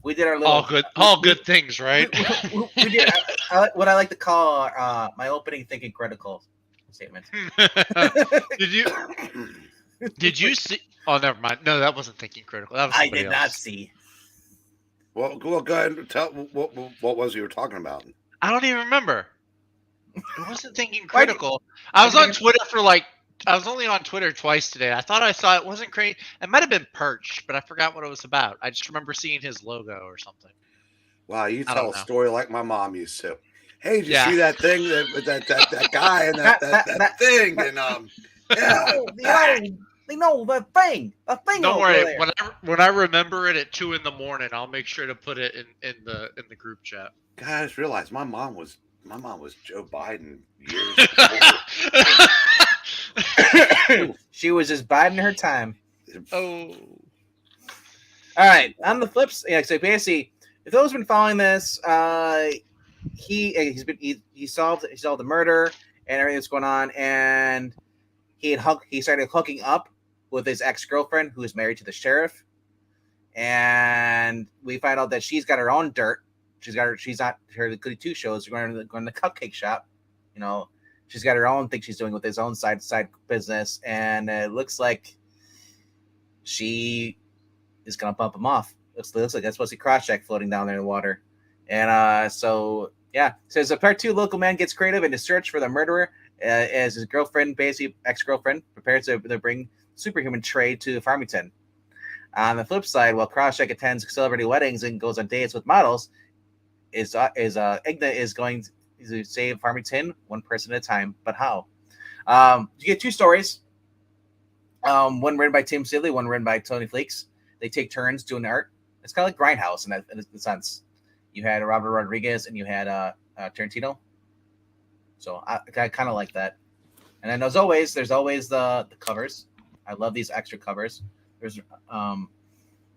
We did our little All good things, right? we did what I like to call my opening thinking critical statement. Did you see? Oh, never mind. No, that wasn't thinking critical. That was I somebody did else. not see. Well, go ahead and tell what was you were talking about. I don't even remember. It wasn't thinking Why critical. I was on Twitter I was only on Twitter twice today. I thought I saw it wasn't great. It might have been Perch, but I forgot what it was about. I just remember seeing his logo or something. Wow, you I tell don't a know. story like my mom used to. Hey, did you Yeah. see that thing that guy and that thing and yeah. They know the thing. The thing. Don't over worry. there. When I remember it at 2 a.m, I'll make sure to put it in the group chat. God, I just realized my mom was Joe Biden years ago. She was just biding her time. Oh. All right. On the flips, yeah. So basically, if those have been following this, he solved the murder, and everything that's going on. And he started hooking up with his ex-girlfriend, who is married to the sheriff. And we find out that she's got her own dirt. She's not her Goody Two Shows. Going to the cupcake shop. You know, she's got her own thing she's doing with his own side business, and it looks like she is gonna bump him off. Looks like that's supposed to be Crosscheck floating down there in the water. And so yeah, says a part 2 local man gets creative in his search for the murderer as his girlfriend, basically ex-girlfriend, prepares to bring superhuman trade to Farmington. On the flip side, while Crosscheck attends celebrity weddings and goes on dates with models, Igna is going to save Farmington one person at a time. But how? You get 2 stories. One written by Tim Sidley, one written by Tony Fleeks. They take turns doing art. It's kind of like Grindhouse in a sense. You had Robert Rodriguez and you had Tarantino. So I kind of like that. And then there's always the covers. I love these extra covers. There's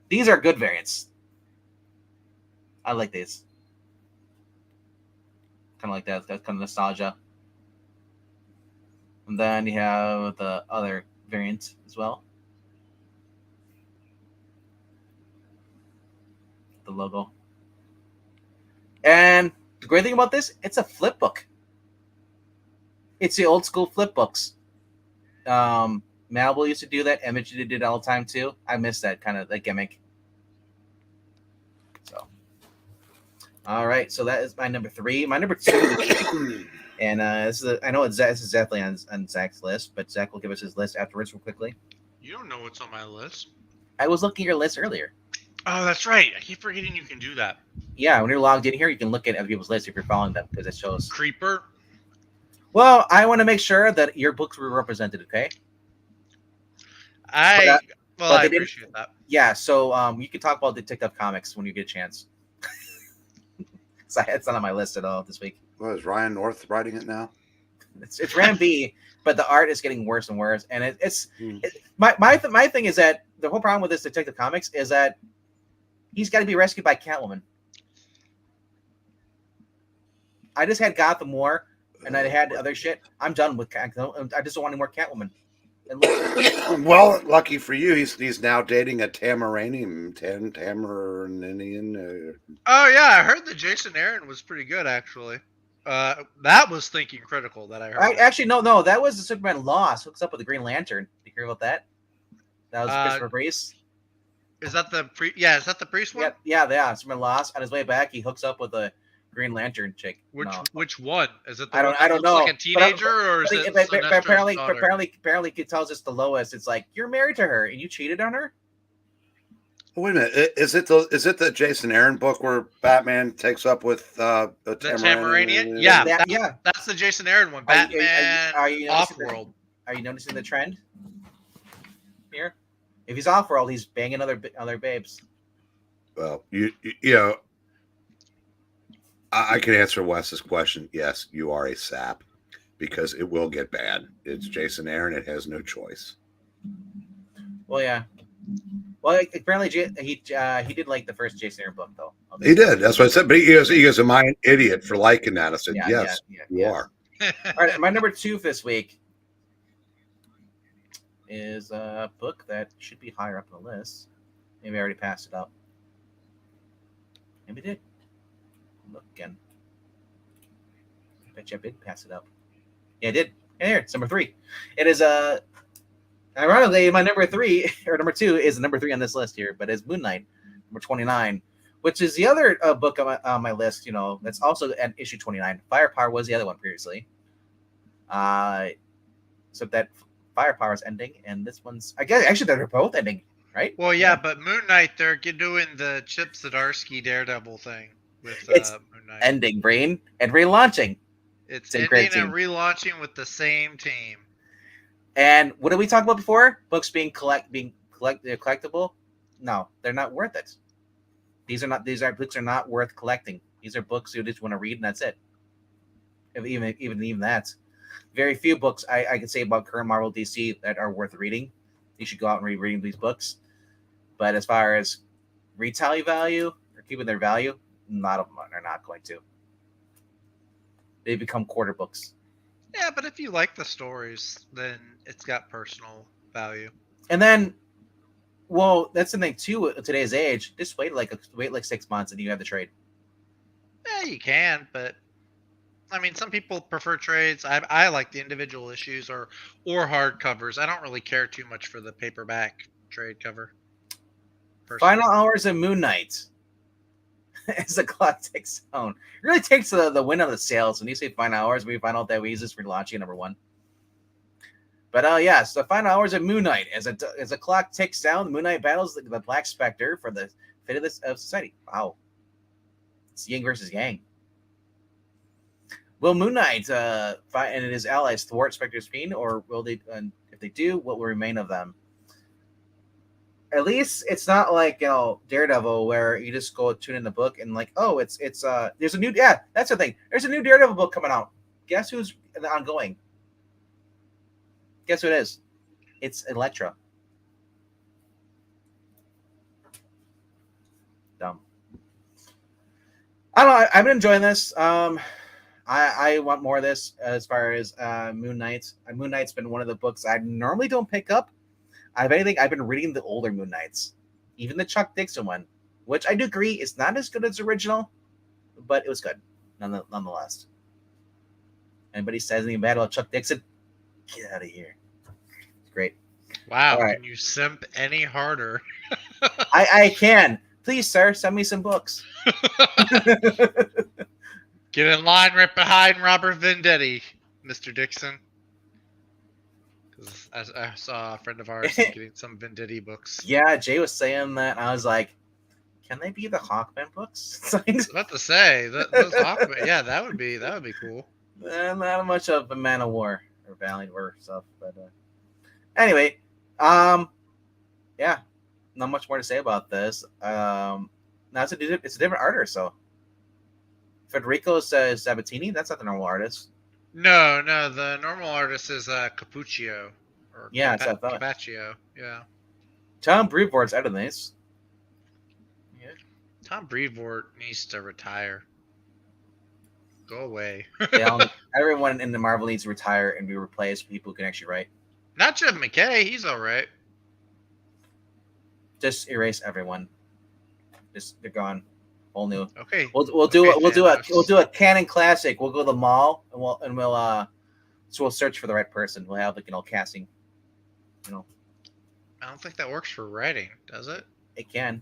these are good variants. I like these. Kind of like that. That's kind of nostalgia. And then you have the other variant as well. The logo. And the great thing about this, it's a flip book. It's the old school flip books. Malibu used to do that. Image did it all the time too. I miss that kind of that gimmick. So, all right. So that is my number 3. My number 2, and I know this is definitely on Zach's list, but Zach will give us his list afterwards real quickly. You don't know what's on my list. I was looking at your list earlier. Oh, that's right. I keep forgetting you can do that. Yeah, when you're logged in here, you can look at other people's lists if you're following them because it shows. Creeper. Well, I want to make sure that your books were represented. Okay. I they didn't- appreciate that. Yeah, so you can talk about Detective Comics when you get a chance. It's not on my list at all this week. Well, is Ryan North writing it now? It's Ram B, but the art is getting worse and worse. And my thing is that the whole problem with this Detective Comics is that he's got to be rescued by Catwoman. I just had Gotham War, and I had other shit. I'm done with Catwoman. I just don't want any more Catwoman. Well, lucky for you, he's now dating a Tamaranian. Oh yeah, I heard that Jason Aaron was pretty good actually. That was Thinking Critical that I heard. Actually, no, that was the Superman Lost. Hooks up with the Green Lantern. Did you hear about that? That was Christopher Priest. Is that the Is that the Priest one? Yeah. Superman Lost. On his way back, he hooks up with the Green Lantern chick. Which one is it? The I don't know. Like a teenager, or is it? Apparently, it tells us the Lois. It's like you're married to her and you cheated on her. Wait a minute. Is it the Jason Aaron book where Batman takes up with the Tamaranian? Yeah, that's the Jason Aaron one. Batman Off-World. Are you noticing the trend here? If he's Off-World, he's banging other babes. Well, you know, I can answer Wes's question. Yes, you are a sap because it will get bad. It's Jason Aaron. It has no choice. Well, yeah. Well, apparently he did like the first Jason Aaron book, though. He did. That's what I said. But he is a mind idiot for liking that. I said, yes, you are. All right, my number 2 this week is a book that should be higher up on the list. Maybe I already passed it up. Maybe I did. Look again. I bet you I did pass it up. Yeah, I did. And here, it's number 3. It is ironically, my number 3 or number 2 is number 3 on this list here, but it's Moon Knight, number 29, which is the other book on my list. You know, that's also at issue 29. Firepower was the other one previously. Except that Firepower is ending, and this one's actually they're both ending, right? Well, yeah, but Moon Knight they're doing the Chip Zdarsky Daredevil thing with Moon Knight. Ending, Brain, and relaunching. It's ending and relaunching with the same team. And what did we talk about before? Books being collectible? No, they're not worth it. These books are not worth collecting. These are books you just want to read and that's it. Even that. Very few books I can say about current Marvel DC that are worth reading. You should go out and reading these books. But as far as retail value or keeping their value, a lot of them are not going to. They become quarter books. Yeah, but if you like the stories, then it's got personal value. And then, well, that's the thing too. At today's age, just wait like 6 months, and you have the trade. Yeah, you can, but I mean, some people prefer trades. I like the individual issues or hardcovers. I don't really care too much for the paperback trade cover. Personally. Final hours of Moon Knight. As the clock ticks down, it really takes the wind out of the sails when you say final hours. We find out that Weezus for launching #1. But yes, the final hours of Moon Knight. As the clock ticks down, the Moon Knight battles the Black Spectre for the fate of society. Wow, it's Yin versus Yang. Will Moon Knight fight and his allies thwart Spectre's fiend, or will they? If they do, what will remain of them? At least it's not like Daredevil, where you just go tune in the book and like, oh, it's there's a new that's the thing. There's a new Daredevil book coming out. Guess who's ongoing? Guess who it is? It's Elektra. Dumb. I don't know. I've been enjoying this. I want more of this as far as Moon Knight. Moon Knight's been one of the books I normally don't pick up. If anything, I've been reading the older Moon Knights, even the Chuck Dixon one, which I do agree is not as good as the original, but it was good nonetheless. Anybody says anything bad about Chuck Dixon, get out of here. It's great. Wow, All right. Can you simp any harder? I can. Please, sir, send me some books. Get in line right behind Robert Venditti, Mr. Dixon. Because I saw a friend of ours getting some Venditti books. Yeah, Jay was saying that, and I was like, can they be the Hawkman books? I was about to say those Hawkman. Yeah, that would be cool. Not much of a Man of War or Valiant War stuff, but anyway, yeah, not much more to say about this. Now it's a different artist, so Federico Sabatini. That's not the normal artist. No, the normal artist is Capuccio. Or Yeah, it's Capaccio. Yeah. Tom Brevoort's out of this. Yeah. Tom Brevoort needs to retire. Go away. Yeah, everyone in the Marvel needs to retire and be replaced with people who can actually write. Not Jeff McKay. He's all right. Just erase everyone. They're gone. Whole new. Okay. We'll do a canon classic. We'll go to the mall and we'll search for the right person. We'll have casting. I don't think that works for writing, does it? It can.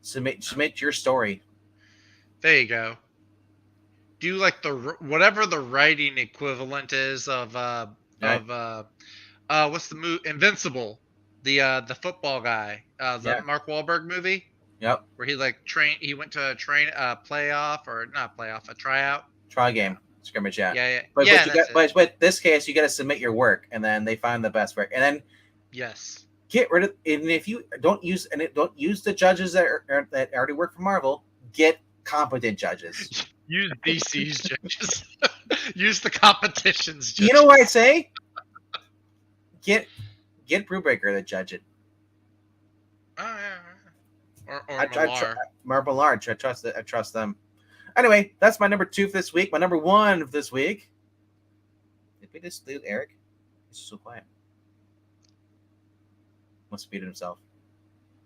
Submit your story. There you go. Do like whatever the writing equivalent is of what's the movie Invincible, the football guy, Mark Wahlberg movie. Yep. Where he went to a tryout. Try game. Scrimmage, yeah. Yeah. But this case, you got to submit your work, and then they find the best work, and then yes, get rid of. And if you don't use the judges that already work for Marvel, get competent judges. Use DC's judges. Use the competition's judges. You know what I say? Get Brubaker to judge it. Oh, yeah. Or Millar. I trust them. Anyway, that's my number 2 for this week. My number 1 of this week. Did we just lose Eric? He's so quiet. Must beat himself.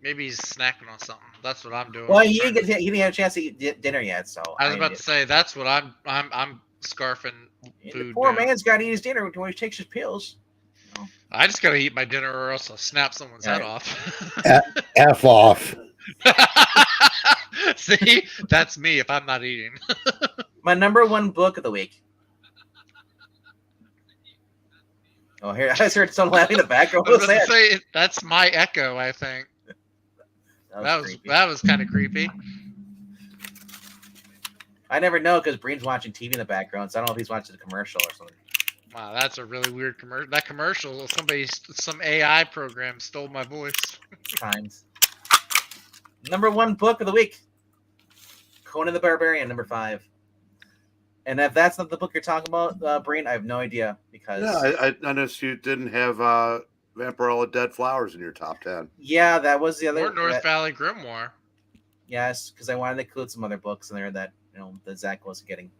Maybe he's snacking on something. That's what I'm doing. Well, he didn't have a chance to eat dinner yet, so I was about to say that's what I'm scarfing food. The poor man's got to eat his dinner when he takes his pills. I just gotta eat my dinner, or else I'll snap someone's head off. F off. See, that's me if I'm not eating. My number 1 book of the week. Oh, here I just heard someone laughing in the background. I was about to say, that's my echo, I think. That was kind of creepy. I never know because Breen's watching TV in the background, so I don't know if he's watching the commercial or something. Wow, that's a really weird commercial. That commercial, some AI program stole my voice. Times. Number 1 book of the week. Conan the Barbarian, number 5. And if that's not the book you're talking about, Breen, I have no idea because. Yeah, I noticed you didn't have Vampirella Dead Flowers in your top 10. Yeah, that was the other. Or North Valley Grimoire. Yes, because I wanted to include some other books in there that that Zach wasn't getting.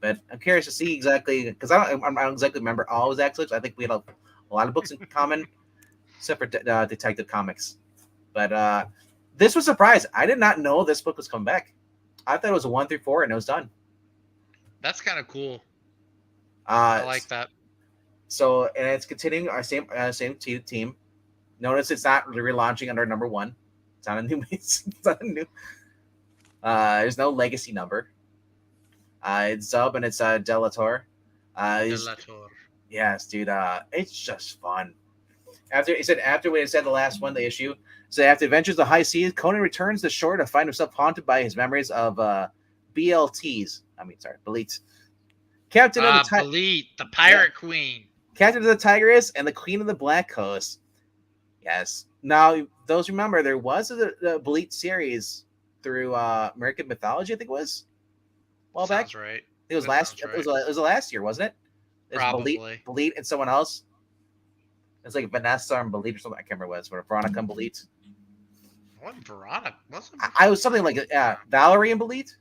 But I'm curious to see exactly because I don't exactly remember all his X-Books. I think we had a lot of books in common, except for Detective Comics. But this was a surprise. I did not know this book was coming back. I thought it was a 1 through 4 and it was done. That's kind of cool. I like that. So, and it's continuing our same team. Notice it's not relaunching under number 1. It's not a new. It's not a new. There's no legacy number. It's Zub and it's Delator. Delator. Yes, dude. It's just fun. After we had said the last one, the issue. So after Adventures of the High Seas, Conan returns to shore to find himself haunted by his memories of BLTs. Belites. Captain of the Belite, the pirate queen. Captain of the Tigris and the Queen of the Black Coast. Yes. Now, those remember there was the Belite series through American Mythology, I think it was. Well, Sounds back. right. It was last. Right. It was last year, wasn't it? It was Probably. Belite and someone else. It's like Vanessa and Belite or something. I can't remember what it was. Or Veronica and Belite. What Veronica? I was something like Valerie and Belite.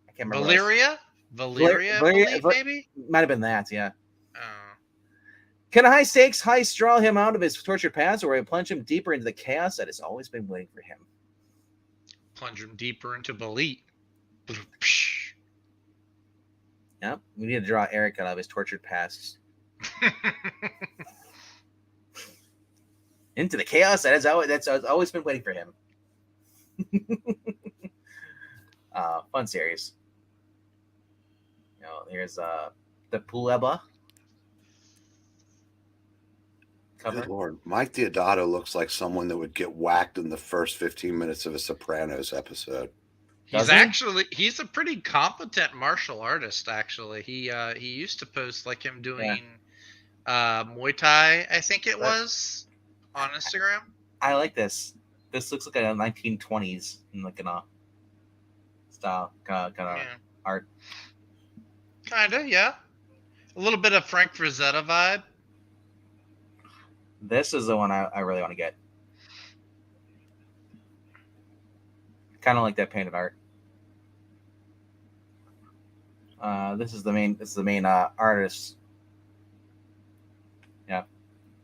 I can't remember. Valeria, Belite, maybe. Might have been that. Yeah. Oh. Can a high stakes heist draw him out of his tortured past, or will it plunge him deeper into the chaos that has always been waiting for him? Plunge him deeper into Belite. Yep, we need to draw Eric out of his tortured past. Into the chaos that's always been waiting for him. Fun series. Here's the Puebla cover. Good Lord, Mike Deodato looks like someone that would get whacked in the first 15 minutes of a Sopranos episode. He's a pretty competent martial artist. Actually, he used to post like him doing Muay Thai. I think it was on Instagram. I like this. This looks like a 1920s like a style kind of art. Kinda, yeah. A little bit of Frank Frazetta vibe. This is the one I really want to get. Kind of like that painted art. This is the main artist. Yeah.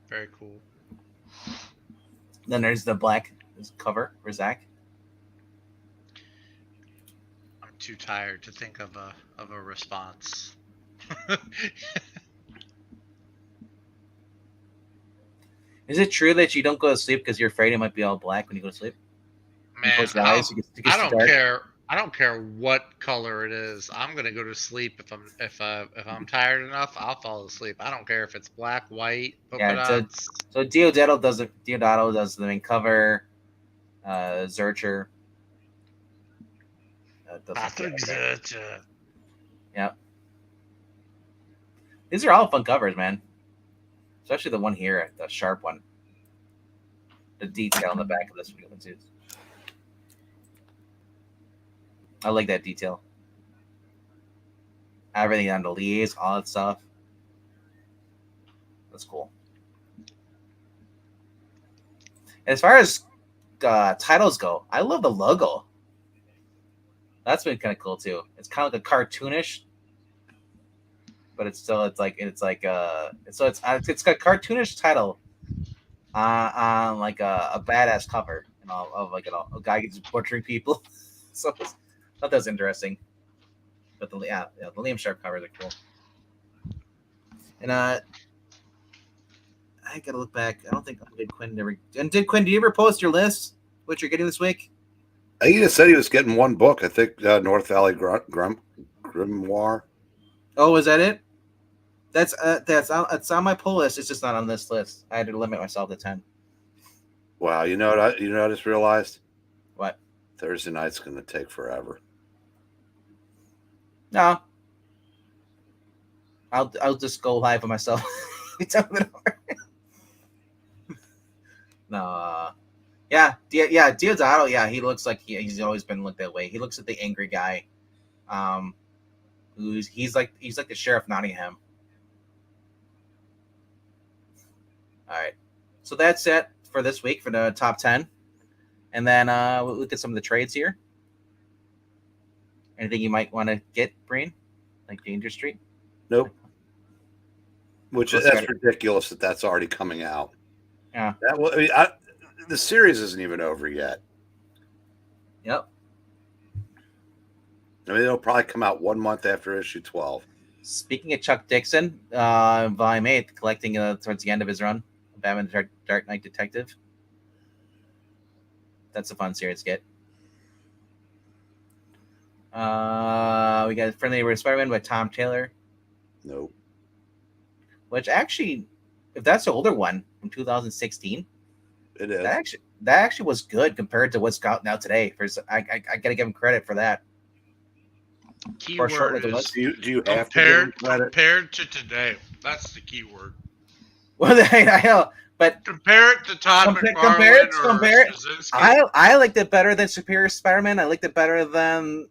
Very cool. Then there's the black cover for Zach. I'm too tired to think of a response. Is it true that you don't go to sleep because you're afraid it might be all black when you go to sleep? Man, I don't care. I don't care what color it is. I'm gonna go to sleep if I'm tired enough. I'll fall asleep. I don't care if it's black, white, polka dots. So Deodato does the main cover. Zurcher. Patrick Zurcher. Yeah. These are all fun covers, man. Especially the one here, the sharp one. The detail on the back of this one too. I like that detail. Everything on the leaves, all that stuff. That's cool. As far as titles go, I love the logo. That's been kind of cool too. It's kind of like a cartoonish, but it's got a cartoonish title on like a badass cover, and all of like a guy just butchering people. So I thought that was interesting. But the Liam Sharp covers are cool. And I gotta look back. I don't think did Quinn ever. And did Quinn? Do you ever post your list? What you're getting this week? He just said he was getting one book. I think North Valley Grimoire. Oh, is that it? That's on my pull list. It's just not on this list. I had to limit myself to 10. Wow, you know what I just realized? What? Thursday night's going to take forever. No, I'll just go live for myself. No. Deodato. Yeah, he looks like he's always been looked that way. He looks like the angry guy. He's like the Sheriff Nottingham. All right, so that's it for this week for the top 10, and then we'll look at some of the trades here. Anything you might want to get, Breen? like Danger Street. Nope. Which What's that's that? ridiculous that that's already coming out. Yeah. The series isn't even over yet. Yep. I mean, it'll probably come out 1 month after issue 12. Speaking of Chuck Dixon, Volume 8, collecting towards the end of his run, Batman Dark Knight Detective. That's a fun series to get. We got Friendly Spider-Man by Tom Taylor, Nope. which actually, if that's the older one from 2016, It is. that actually was good compared to what's out now today. I gotta give him credit for that. For a short Keyword little is Do you have to give him credit? compared to today. That's the key word. Well, I know, but Compare it to Todd Compare McFarlane it- or compare it- Straczynski. I liked it better than Superior Spider-Man. I liked it better than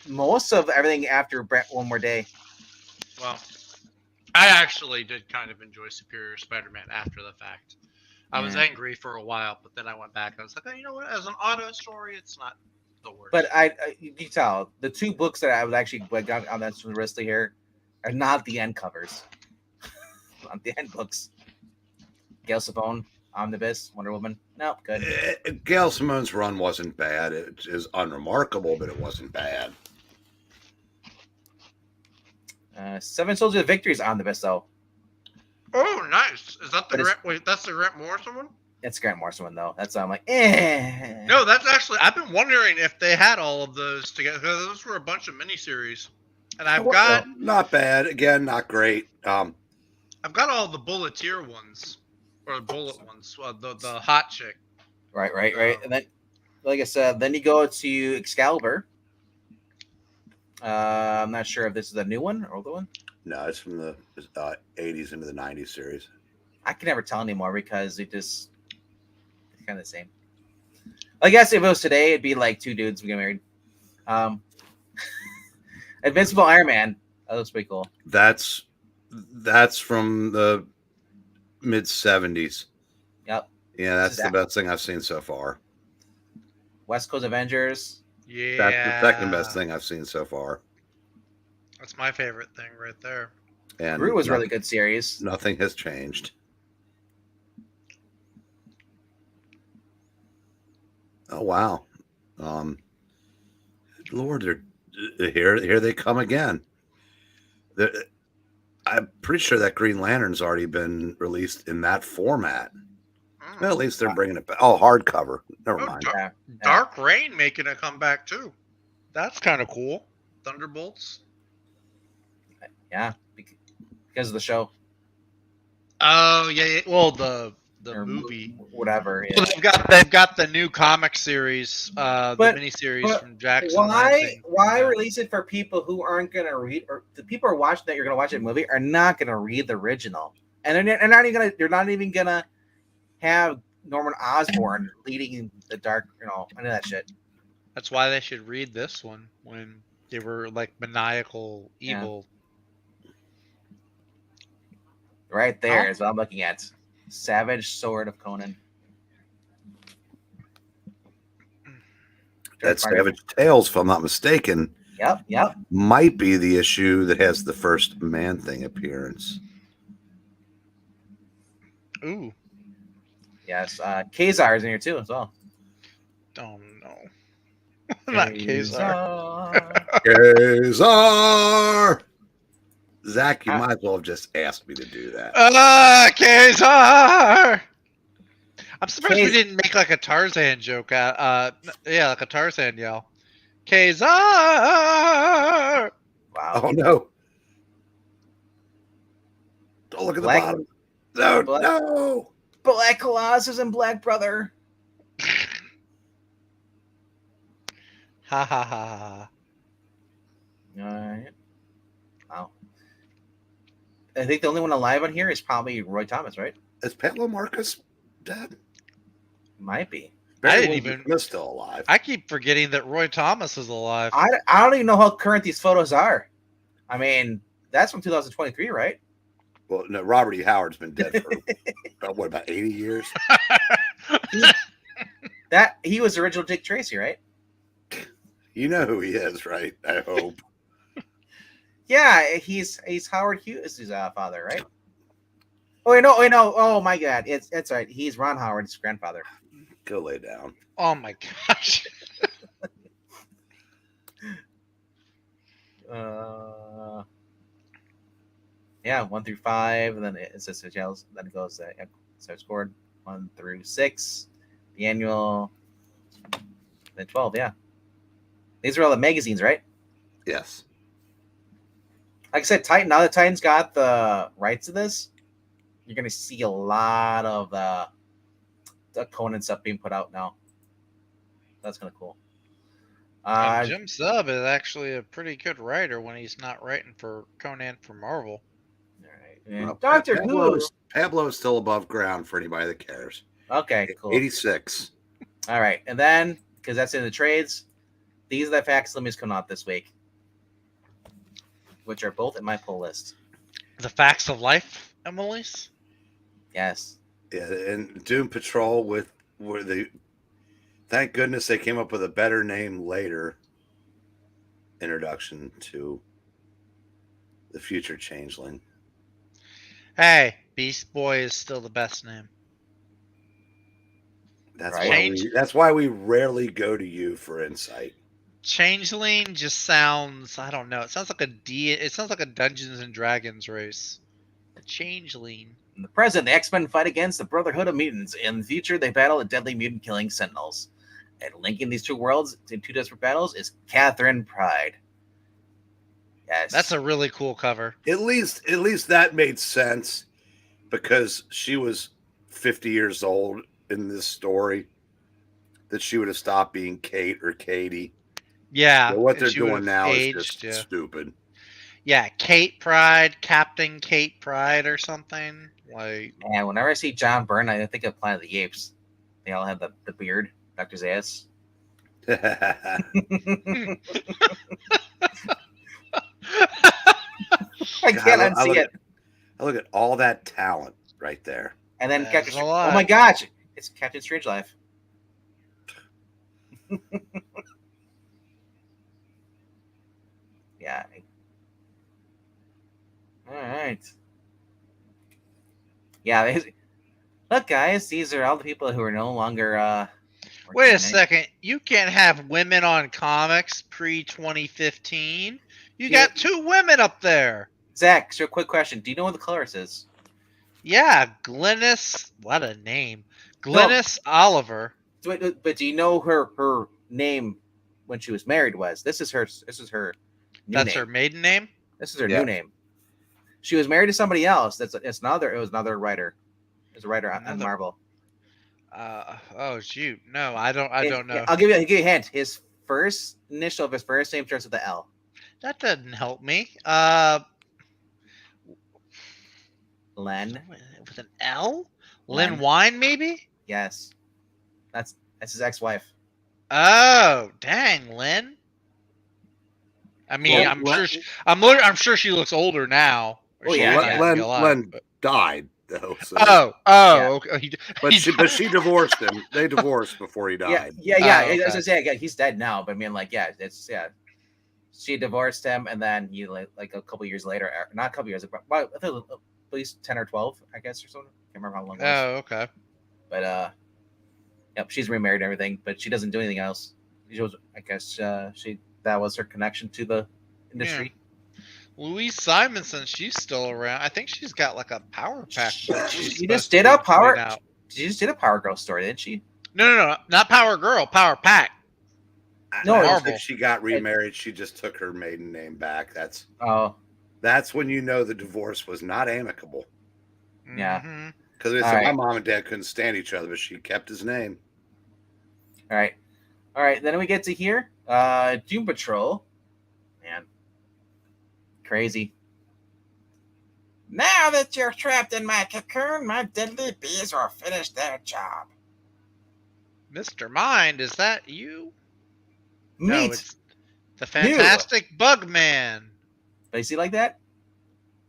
most of everything after One More Day. Well, I actually did kind of enjoy Superior Spider-Man after the fact. I was Yeah. angry for a while, but then I went back and I was like, oh, you know what? As an auto story, it's not the worst. But you can tell the two books that I was actually got on that list here are not the end covers. Not the end books. Gail Simone, Omnibus, Wonder Woman. Nope, good. Gail Simone's run wasn't bad. It is unremarkable, but it wasn't bad. Seven Soldiers of Victory is Omnibus though. oh, nice. Is that the But it's- Grant? Wait, that's the Grant Morrison one? It's Grant Morrison one though. That's why I'm like, eh. No, that's actually. I've been wondering if they had all of those together. 'Cause those were a bunch of miniseries, and I've got Not bad. Again, not great. I've got all the Bulleteer ones or bullet ones. The hot chick. Right. And then, like I said, then you go to Excalibur. I'm not sure if this is a new one or older one. No, it's from the 80s into the 90s series. I can never tell anymore because it's kind of the same. I guess if it was today, it'd be like two dudes we get married. Invincible Iron Man. That looks pretty cool. That's from the mid 70s. Yep. Yeah, that's This is the best thing I've seen so far. West Coast Avengers. Yeah, That's the second best thing I've seen so far. That's my favorite thing right there. And Groot was a really good series. Nothing has changed. Oh wow, Lord, they're here they come again. I'm pretty sure that Green Lantern's already been released in that format. Well, at least they're bringing it back. Oh, hardcover. Never Oh, mind. Yeah. Dark Reign making a comeback too. That's kind of cool. Thunderbolts. Yeah. Because of the show. Oh yeah. Well, the Or movie. Whatever. Well, Yeah. they've got the new comic series, the But- miniseries but from Jackson. Why Lansing. Yeah. release it for people who aren't going to read, or the people who are watching that you're going to watch a movie are not going to read the original, and they're not even going to have Norman Osborn leading the dark, I know that shit. That's why they should read this one when they were like maniacal Yeah. evil. Right there is what I'm looking at. Savage Sword of Conan. That Savage Tales, if I'm not mistaken, Yep. might be the issue that has the first Man Thing appearance. Ooh, Yes. Kazar is in here too as well. oh no, not Kazar. Kazar! Zach, you might as well have just asked me to do that. Kazar. I'm surprised we Kaz- didn't make like a Tarzan joke. Yeah, like a Tarzan yell. Kazar. Wow. Oh no! Don't look at the Black- bottom. No, Black- no! Black Colossus and Black Brother. Ha ha ha ha. All right. Wow. I think the only one alive on here is probably Roy Thomas, right? Is Pablo Marcus dead? Might be. I didn't Barry even- Williams is still alive. I keep forgetting that Roy Thomas is alive. I don't even know how current these photos are. I mean, that's from 2023, right? Well, no, Robert E. Howard's been dead for about 80 years? That he was the original Dick Tracy, right? You know who he is, right? I hope. Yeah, he's Howard Hughes' father, right? Oh wait, no, wait, no. Oh my God, it's right. He's Ron Howard's grandfather. Go lay down. Oh my gosh. Yeah, 1 through 5, and then it says hotels. Then it goes. So I scored 1 through 6. The annual. Then 12. Yeah, these are all the magazines, right? Yes. Like I said, Titan. Now that Titan's got the rights to this, you're gonna see a lot of the Conan stuff being put out now. That's kind of cool. Jim Zub is actually a pretty good writer when he's not writing for Conan for Marvel. All right. And Well, Doctor Who. Pablo is still above ground for anybody that cares. Okay, cool. 86. All right, and then because that's in the trades, these are the facsimiles coming out this week, which are both in my pull list. The Facts of Life, Emily's. Yes. Yeah, and Doom Patrol where the thank goodness they came up with a better name later. Introduction to the future changeling. Hey, Beast Boy is still the best name. That's why we rarely go to you for insight. Changeling just sounds, I don't know. It sounds like it sounds like a Dungeons and Dragons race. A changeling. In the present, the X-Men fight against the Brotherhood of Mutants. In the future, they battle the deadly mutant-killing Sentinels. And linking these two worlds in two desperate battles is Catherine Pride. Yes. That's a really cool cover. At least that made sense because she was 50 years old in this story. That she would have stopped being Kate or Katie. Yeah. So what they're doing now is just stupid. Yeah, Kate Pride, Captain Kate Pride or something. Like, yeah, whenever I see John Byrne, I think of Planet of the Apes. They all have the beard, Dr. Zayas. I can't unsee it. I look at all that talent right there. And then Captain, oh my gosh, it's Captain Strangelove. Yeah. All right. Yeah. Look, guys, these are all the people who are no longer. Wait a second. You can't have women on comics pre-2015. You got 2 women up there. Zach, so quick question. Do you know what the colorist is? Yeah, Glynis. What a name. Glynis Oliver. But do you know her name when she was married was? This is her new That's name. her maiden name? This is her new name. She was married to somebody else. It was another writer. It was a writer on Marvel. Oh shoot. No, I don't know. I'll give you a hint. His first initial of his first name starts with the L. That doesn't help me. Len. With an L? Len Wein, maybe? Yes. That's his ex-wife. Oh, dang, Len. I mean, Well, I'm sure she looks older now. Oh yeah, Len died though. So. Okay. But she divorced him. They divorced before he died. Yeah. As I say, he's dead now. But I mean, she divorced him, and then he like a couple years later, not a couple years, but I think at least 10 or 12, I guess, or something. Can't remember how long. It was. Oh, okay. But yep, she's remarried and everything, but she doesn't do anything else. She was, I guess, that was her connection to the industry. Yeah. Louise Simonson, she's still around. I think she's got like a power pack. She just did a power. She just did a Power Girl story, didn't she? No, not Power Girl, Power Pack. No, I think she got remarried. She just took her maiden name back. That's when you know the divorce was not amicable. Yeah, because my mom and dad couldn't stand each other, but she kept his name. All right. Then we get to here, Doom Patrol. Man, crazy. Now that you're trapped in my cocoon, my deadly bees will finish their job. Mr. Mind, is that you? Meat. No, it's the Fantastic Bug Man. Does he like that?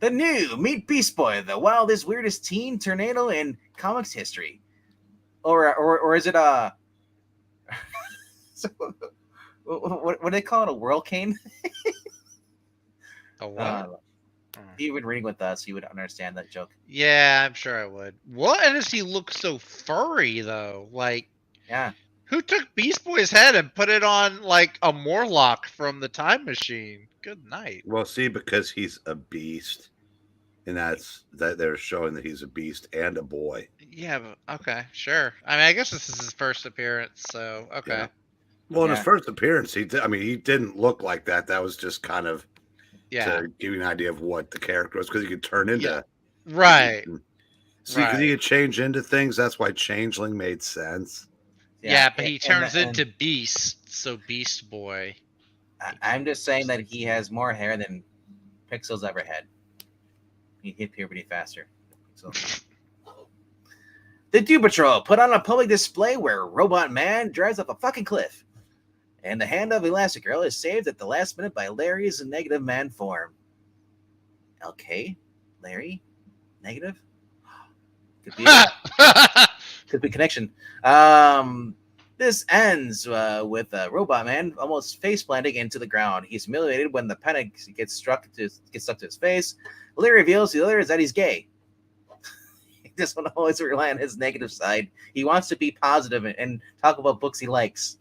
The new Meet Beast Boy, the wildest, weirdest teen tornado in comics history. Or is it so, what do they call it? A whirlcane? A what? If you've been reading with us, you would understand that joke. Yeah, I'm sure I would. Why does he look so furry though? Like, Yeah. who took Beast Boy's head and put it on like a Morlock from the Time Machine? Good night. Well, see, because he's a beast, and that they're showing that he's a beast and a boy. Yeah, but okay, sure. I mean, I guess this is his first appearance, so okay. Yeah. Well, in his Yeah. first appearance, he didn't look like that. That was just kind of Yeah, to give you an idea of what the character was, because he could turn into Yeah. right. See, because he Right. could change into things. That's why Changeling made sense. Yeah, but he and- turns and into Beast, so Beast Boy. I'm just saying that he has more hair than Pixel's ever had. He hit puberty faster. So. The Doom Patrol put on a public display where Robot Man drives off a fucking cliff. And the hand of Elastigirl is saved at the last minute by Larry's negative man form. LK? Larry? Negative? Could be, could be connection. This ends with Robot Man almost face planting into the ground. He's humiliated when the panic gets stuck to his face. Larry reveals to the others that he's gay. He doesn't want to always rely on his negative side. He wants to be positive and talk about books he likes.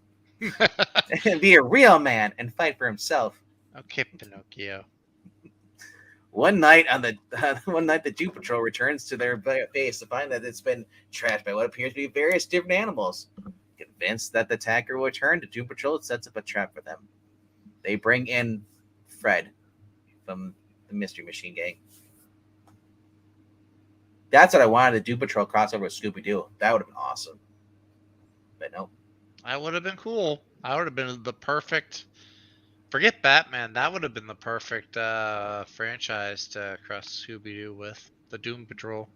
And be a real man and fight for himself. Okay, Pinocchio. One night, the Doom Patrol returns to their base to find that it's been trashed by what appears to be various different animals. Convinced that the attacker will return, the Doom Patrol sets up a trap for them. They bring in Fred from the Mystery Machine Gang. That's what I wanted, the Doom Patrol crossover with Scooby-Doo. That would have been awesome. But no. That would have been cool. I would have been the perfect. Forget Batman. That would have been the perfect franchise to cross Scooby Doo with the Doom Patrol.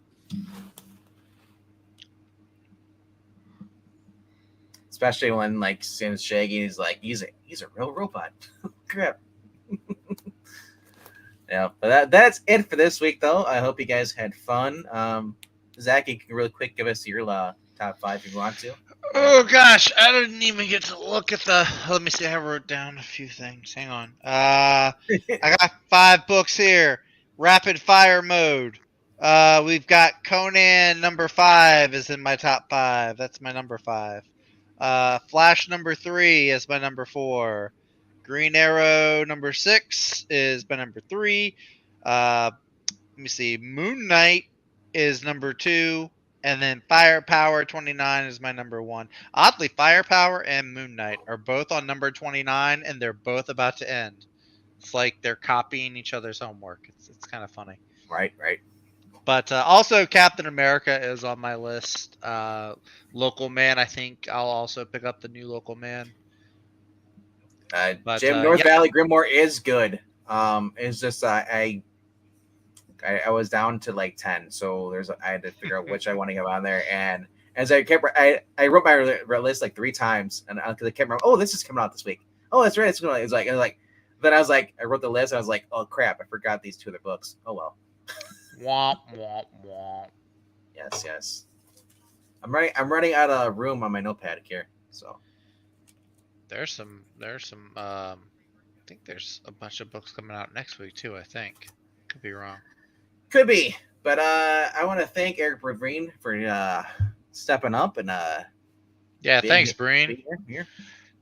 Especially when like since Shaggy is like he's a real robot. Crap. Yeah, but that's it for this week though. I hope you guys had fun. Zach, you can really quick give us your top 5 if you want to. Oh gosh, I didn't even get to look at the. Let me see. I wrote down a few things. Hang on. I got 5 books here. Rapid fire mode. We've got Conan number 5 is in my top 5. That's my number 5. Flash number 3 is my number 4. Green Arrow number 6 is my number 3. Let me see. Moon Knight is number 2. And then Firepower 29 is my number 1. Oddly, Firepower and Moon Knight are both on number 29, and they're both about to end. It's like they're copying each other's homework. It's kind of funny. Right. But also, Captain America is on my list. Local Man, I think I'll also pick up the new Local Man. But, Jim, North yeah. Valley Grimoire is good. It's just I was down to like 10, so I had to figure out which I want to have on there. And as I kept, I wrote my list like 3 times, and because I kept remembering, oh, this is coming out this week. Oh, that's right, it's coming out. It's like, then I was like, I wrote the list, and I was like, oh crap, I forgot these 2 other books. Oh well. Womp womp womp. Yes. I'm running out of room on my notepad here, so. There's some. I think there's a bunch of books coming out next week too. I think. Could be wrong. Could be, but I want to thank Eric Breen for stepping up and Yeah, being thanks, here- Breen. being here.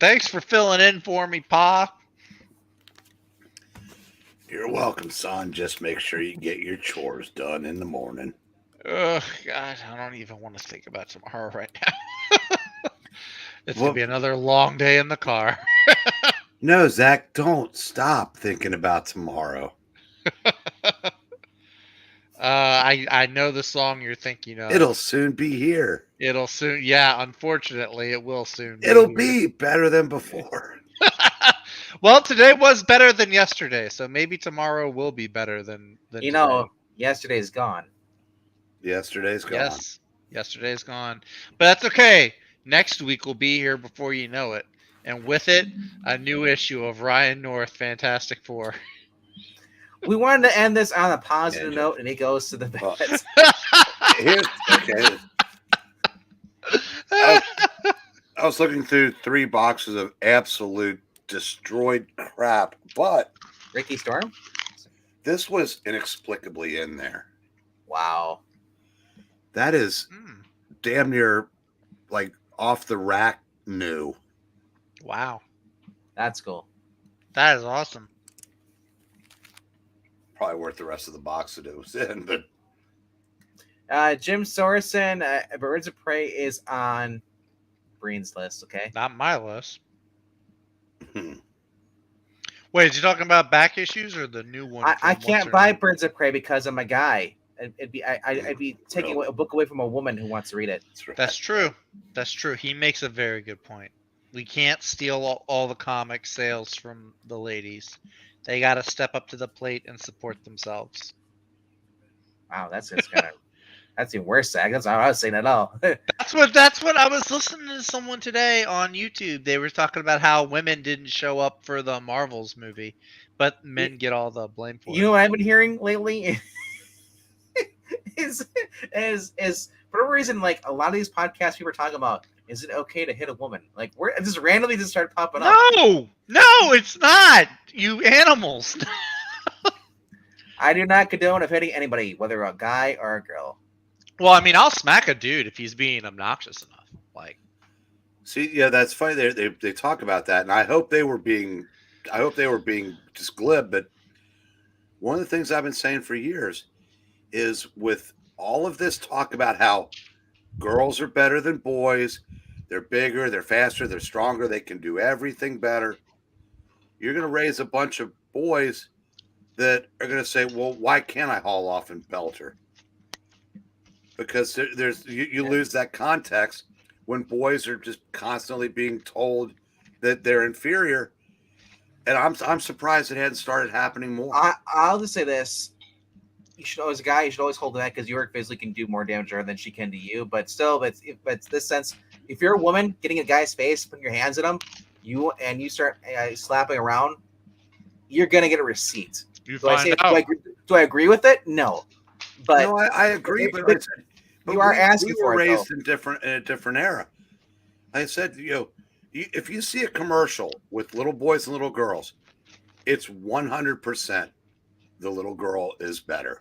Thanks for filling in for me, Pa. You're welcome, son. Just make sure you get your chores done in the morning. Oh God, I don't even want to think about tomorrow right now. It's gonna be another long day in the car. No, Zach, don't stop thinking about tomorrow. I know the song you're thinking of. It'll soon be here. It'll soon. Yeah, unfortunately, it will soon. It'll here. be better than before. Well, today was better than yesterday, so maybe tomorrow will be better than You today. know, yesterday's gone. Yesterday's gone. Yes, yesterday's gone, but that's okay. Next week will be here before you know it, and with it, a new issue of Ryan North Fantastic Four. We wanted to end this on a positive Angel. note, and he goes to the Well, vets. Here's okay. I was looking through 3 boxes of absolute destroyed crap, but Ricky Storm. This was inexplicably in there. Wow. That is Hmm. damn near like off the rack new. Wow, That's cool. that is awesome. Probably worth the rest of the box that it was in, but Jim Sorensen, Birds of Prey is on Breen's list, okay? Not my list. Wait, is you talking about back issues or the new one? I from what's can't her buy name? Birds of Prey because I'm a guy. I'd be taking Really? a book away from a woman who wants to read it. That's right. That's true. That's true. He makes a very good point. We can't steal all the comic sales from the ladies. They got to step up to the plate and support themselves. Wow, that's just kind of that's even worse, Zach. That's not what I was saying at all. That's what I was listening to someone today on YouTube. They were talking about how women didn't show up for the Marvels movie, but men get all the blame for You know it. what I've been hearing lately is for whatever reason, like a lot of these podcasts people are talking about, is it okay to hit a woman? Like we're just randomly just started popping up. No, it's not. You animals. I do not condone of hitting anybody, whether a guy or a girl. Well, I mean, I'll smack a dude if he's being obnoxious enough. Like, See, yeah, that's funny. They talk about that, and I hope they were being just glib. But one of the things I've been saying for years is with all of this talk about how girls are better than boys, they're bigger, they're faster, they're stronger, they can do everything better. You're going to raise a bunch of boys that are going to say, "Well, why can't I haul off and belt her?" Because you lose that context when boys are just constantly being told that they're inferior, and I'm surprised it hadn't started happening more. I'll just say this: you should always, a guy, you should always hold back because York physically can do more damage to her than she can to you. But still, but this sense, if you're a woman getting a guy's face, putting your hands at him, you start slapping around, you're gonna get a receipt. you Do I find say? out. Do I agree with it? No, but No, I agree, but you are asking we were for it, raised in a different era. I said, if you see a commercial with little boys and little girls, it's 100% the little girl is better.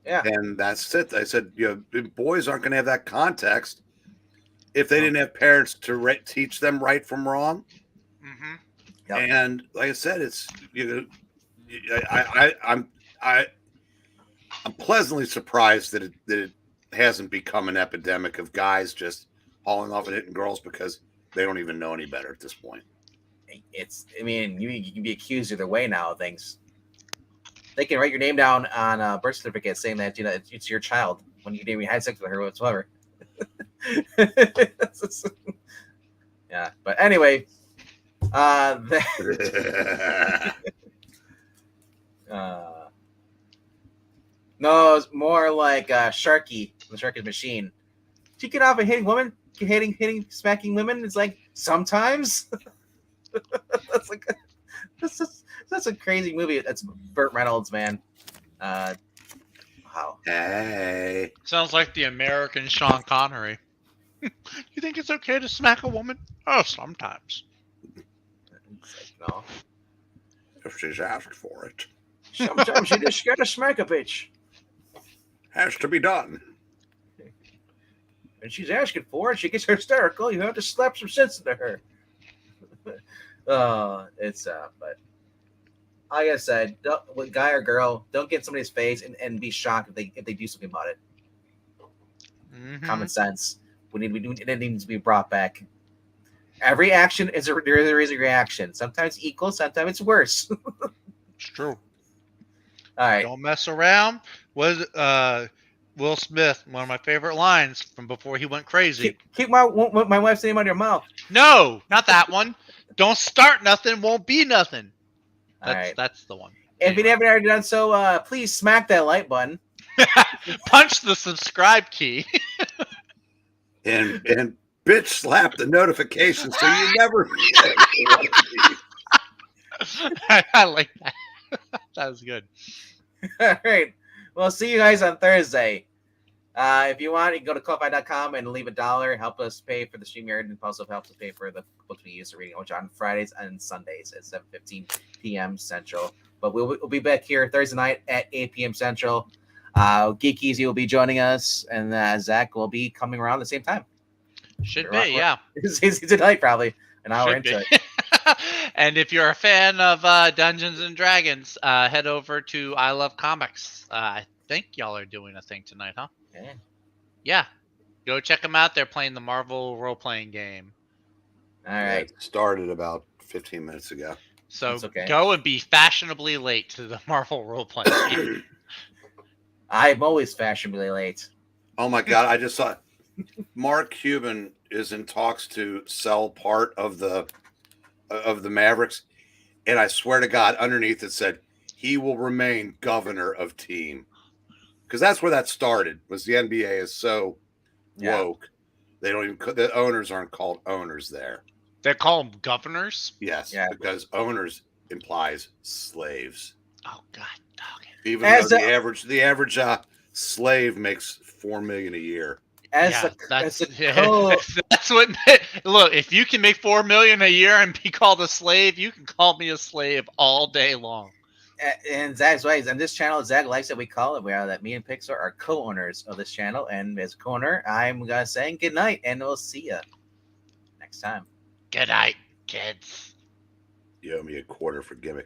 Yeah. And that's it. I said, boys aren't going to have that context if they didn't have parents to teach them right from wrong. Mm-hmm. Yep. And like I said, it's I'm pleasantly surprised that it hasn't become an epidemic of guys just hauling off and hitting girls because they don't even know any better at this point. I mean, you can be accused either way now of things. They can write your name down on a birth certificate saying that it's your child when you didn't even had sex with her whatsoever. Yeah, but anyway, no, it's more like Sharky, the Sharky Machine. Did you get off of hitting women? Hitting, smacking women? It's like sometimes. That's a crazy movie. That's Burt Reynolds, man. Wow. Hey. Sounds like the American Sean Connery. You think it's okay to smack a woman? Oh, sometimes. It's like, no. If she's asked for it. Sometimes you just gotta smack a bitch. Has to be done. And she's asking for it. She gets hysterical. You have to slap some sense into her. But like I said, with guy or girl, don't get somebody's face and be shocked if they do something about it. Mhm. Common sense. It needs to be brought back. Every action there is a reaction. Sometimes equal, sometimes it's worse. It's true. All right. Don't mess around. Was Will Smith, one of my favorite lines from before he went crazy. Keep my wife's name out of your mouth. No, not that one. Don't start nothing, won't be nothing. All right. That's the one. If you haven't already done so, please smack that like button. Punch the subscribe key. And bitch slap the notification so you never forget. I like that. That was good. All right. Well, see you guys on Thursday. If you want, you can go to Ko-Fi.com and leave $1. Help us pay for the StreamYard and also helps us pay for the books we use to reading, which on Fridays and Sundays at 7:15 p.m. Central. But we'll be back here Thursday night at 8 p.m. Central. Geek Easy will be joining us, and Zach will be coming around the same time. Should We're- be, yeah. It's tonight, probably an hour Should into be. it. And if you're a fan of Dungeons and Dragons, head over to I Love Comics. I think y'all are doing a thing tonight, huh? Yeah. Yeah. Go check them out. They're playing the Marvel role-playing game. All right. It started about 15 minutes ago. So That's okay. go and be fashionably late to the Marvel role-playing game. I'm always fashionably late. Oh my God! I just saw Mark Cuban is in talks to sell part of the Mavericks, and I swear to God, underneath it said he will remain governor of team, because that's where that started. Was the NBA is so Yeah. woke, they don't even the owners aren't called owners there. They call them governors. Yes, Yeah. because owners implies slaves. Oh God, dog. Even As though a- the average slave makes $4 million a year. As Yeah, a co- that's what. Look, if you can make $4 million a year and be called a slave, you can call me a slave all day long. and Zach's right. On this channel, Zach likes that we call it. We are that me and Pixar are co-owners of this channel, and as co-owner, I'm gonna say good night, and we'll see you next time. Good night, kids. You owe me a quarter for gimmick.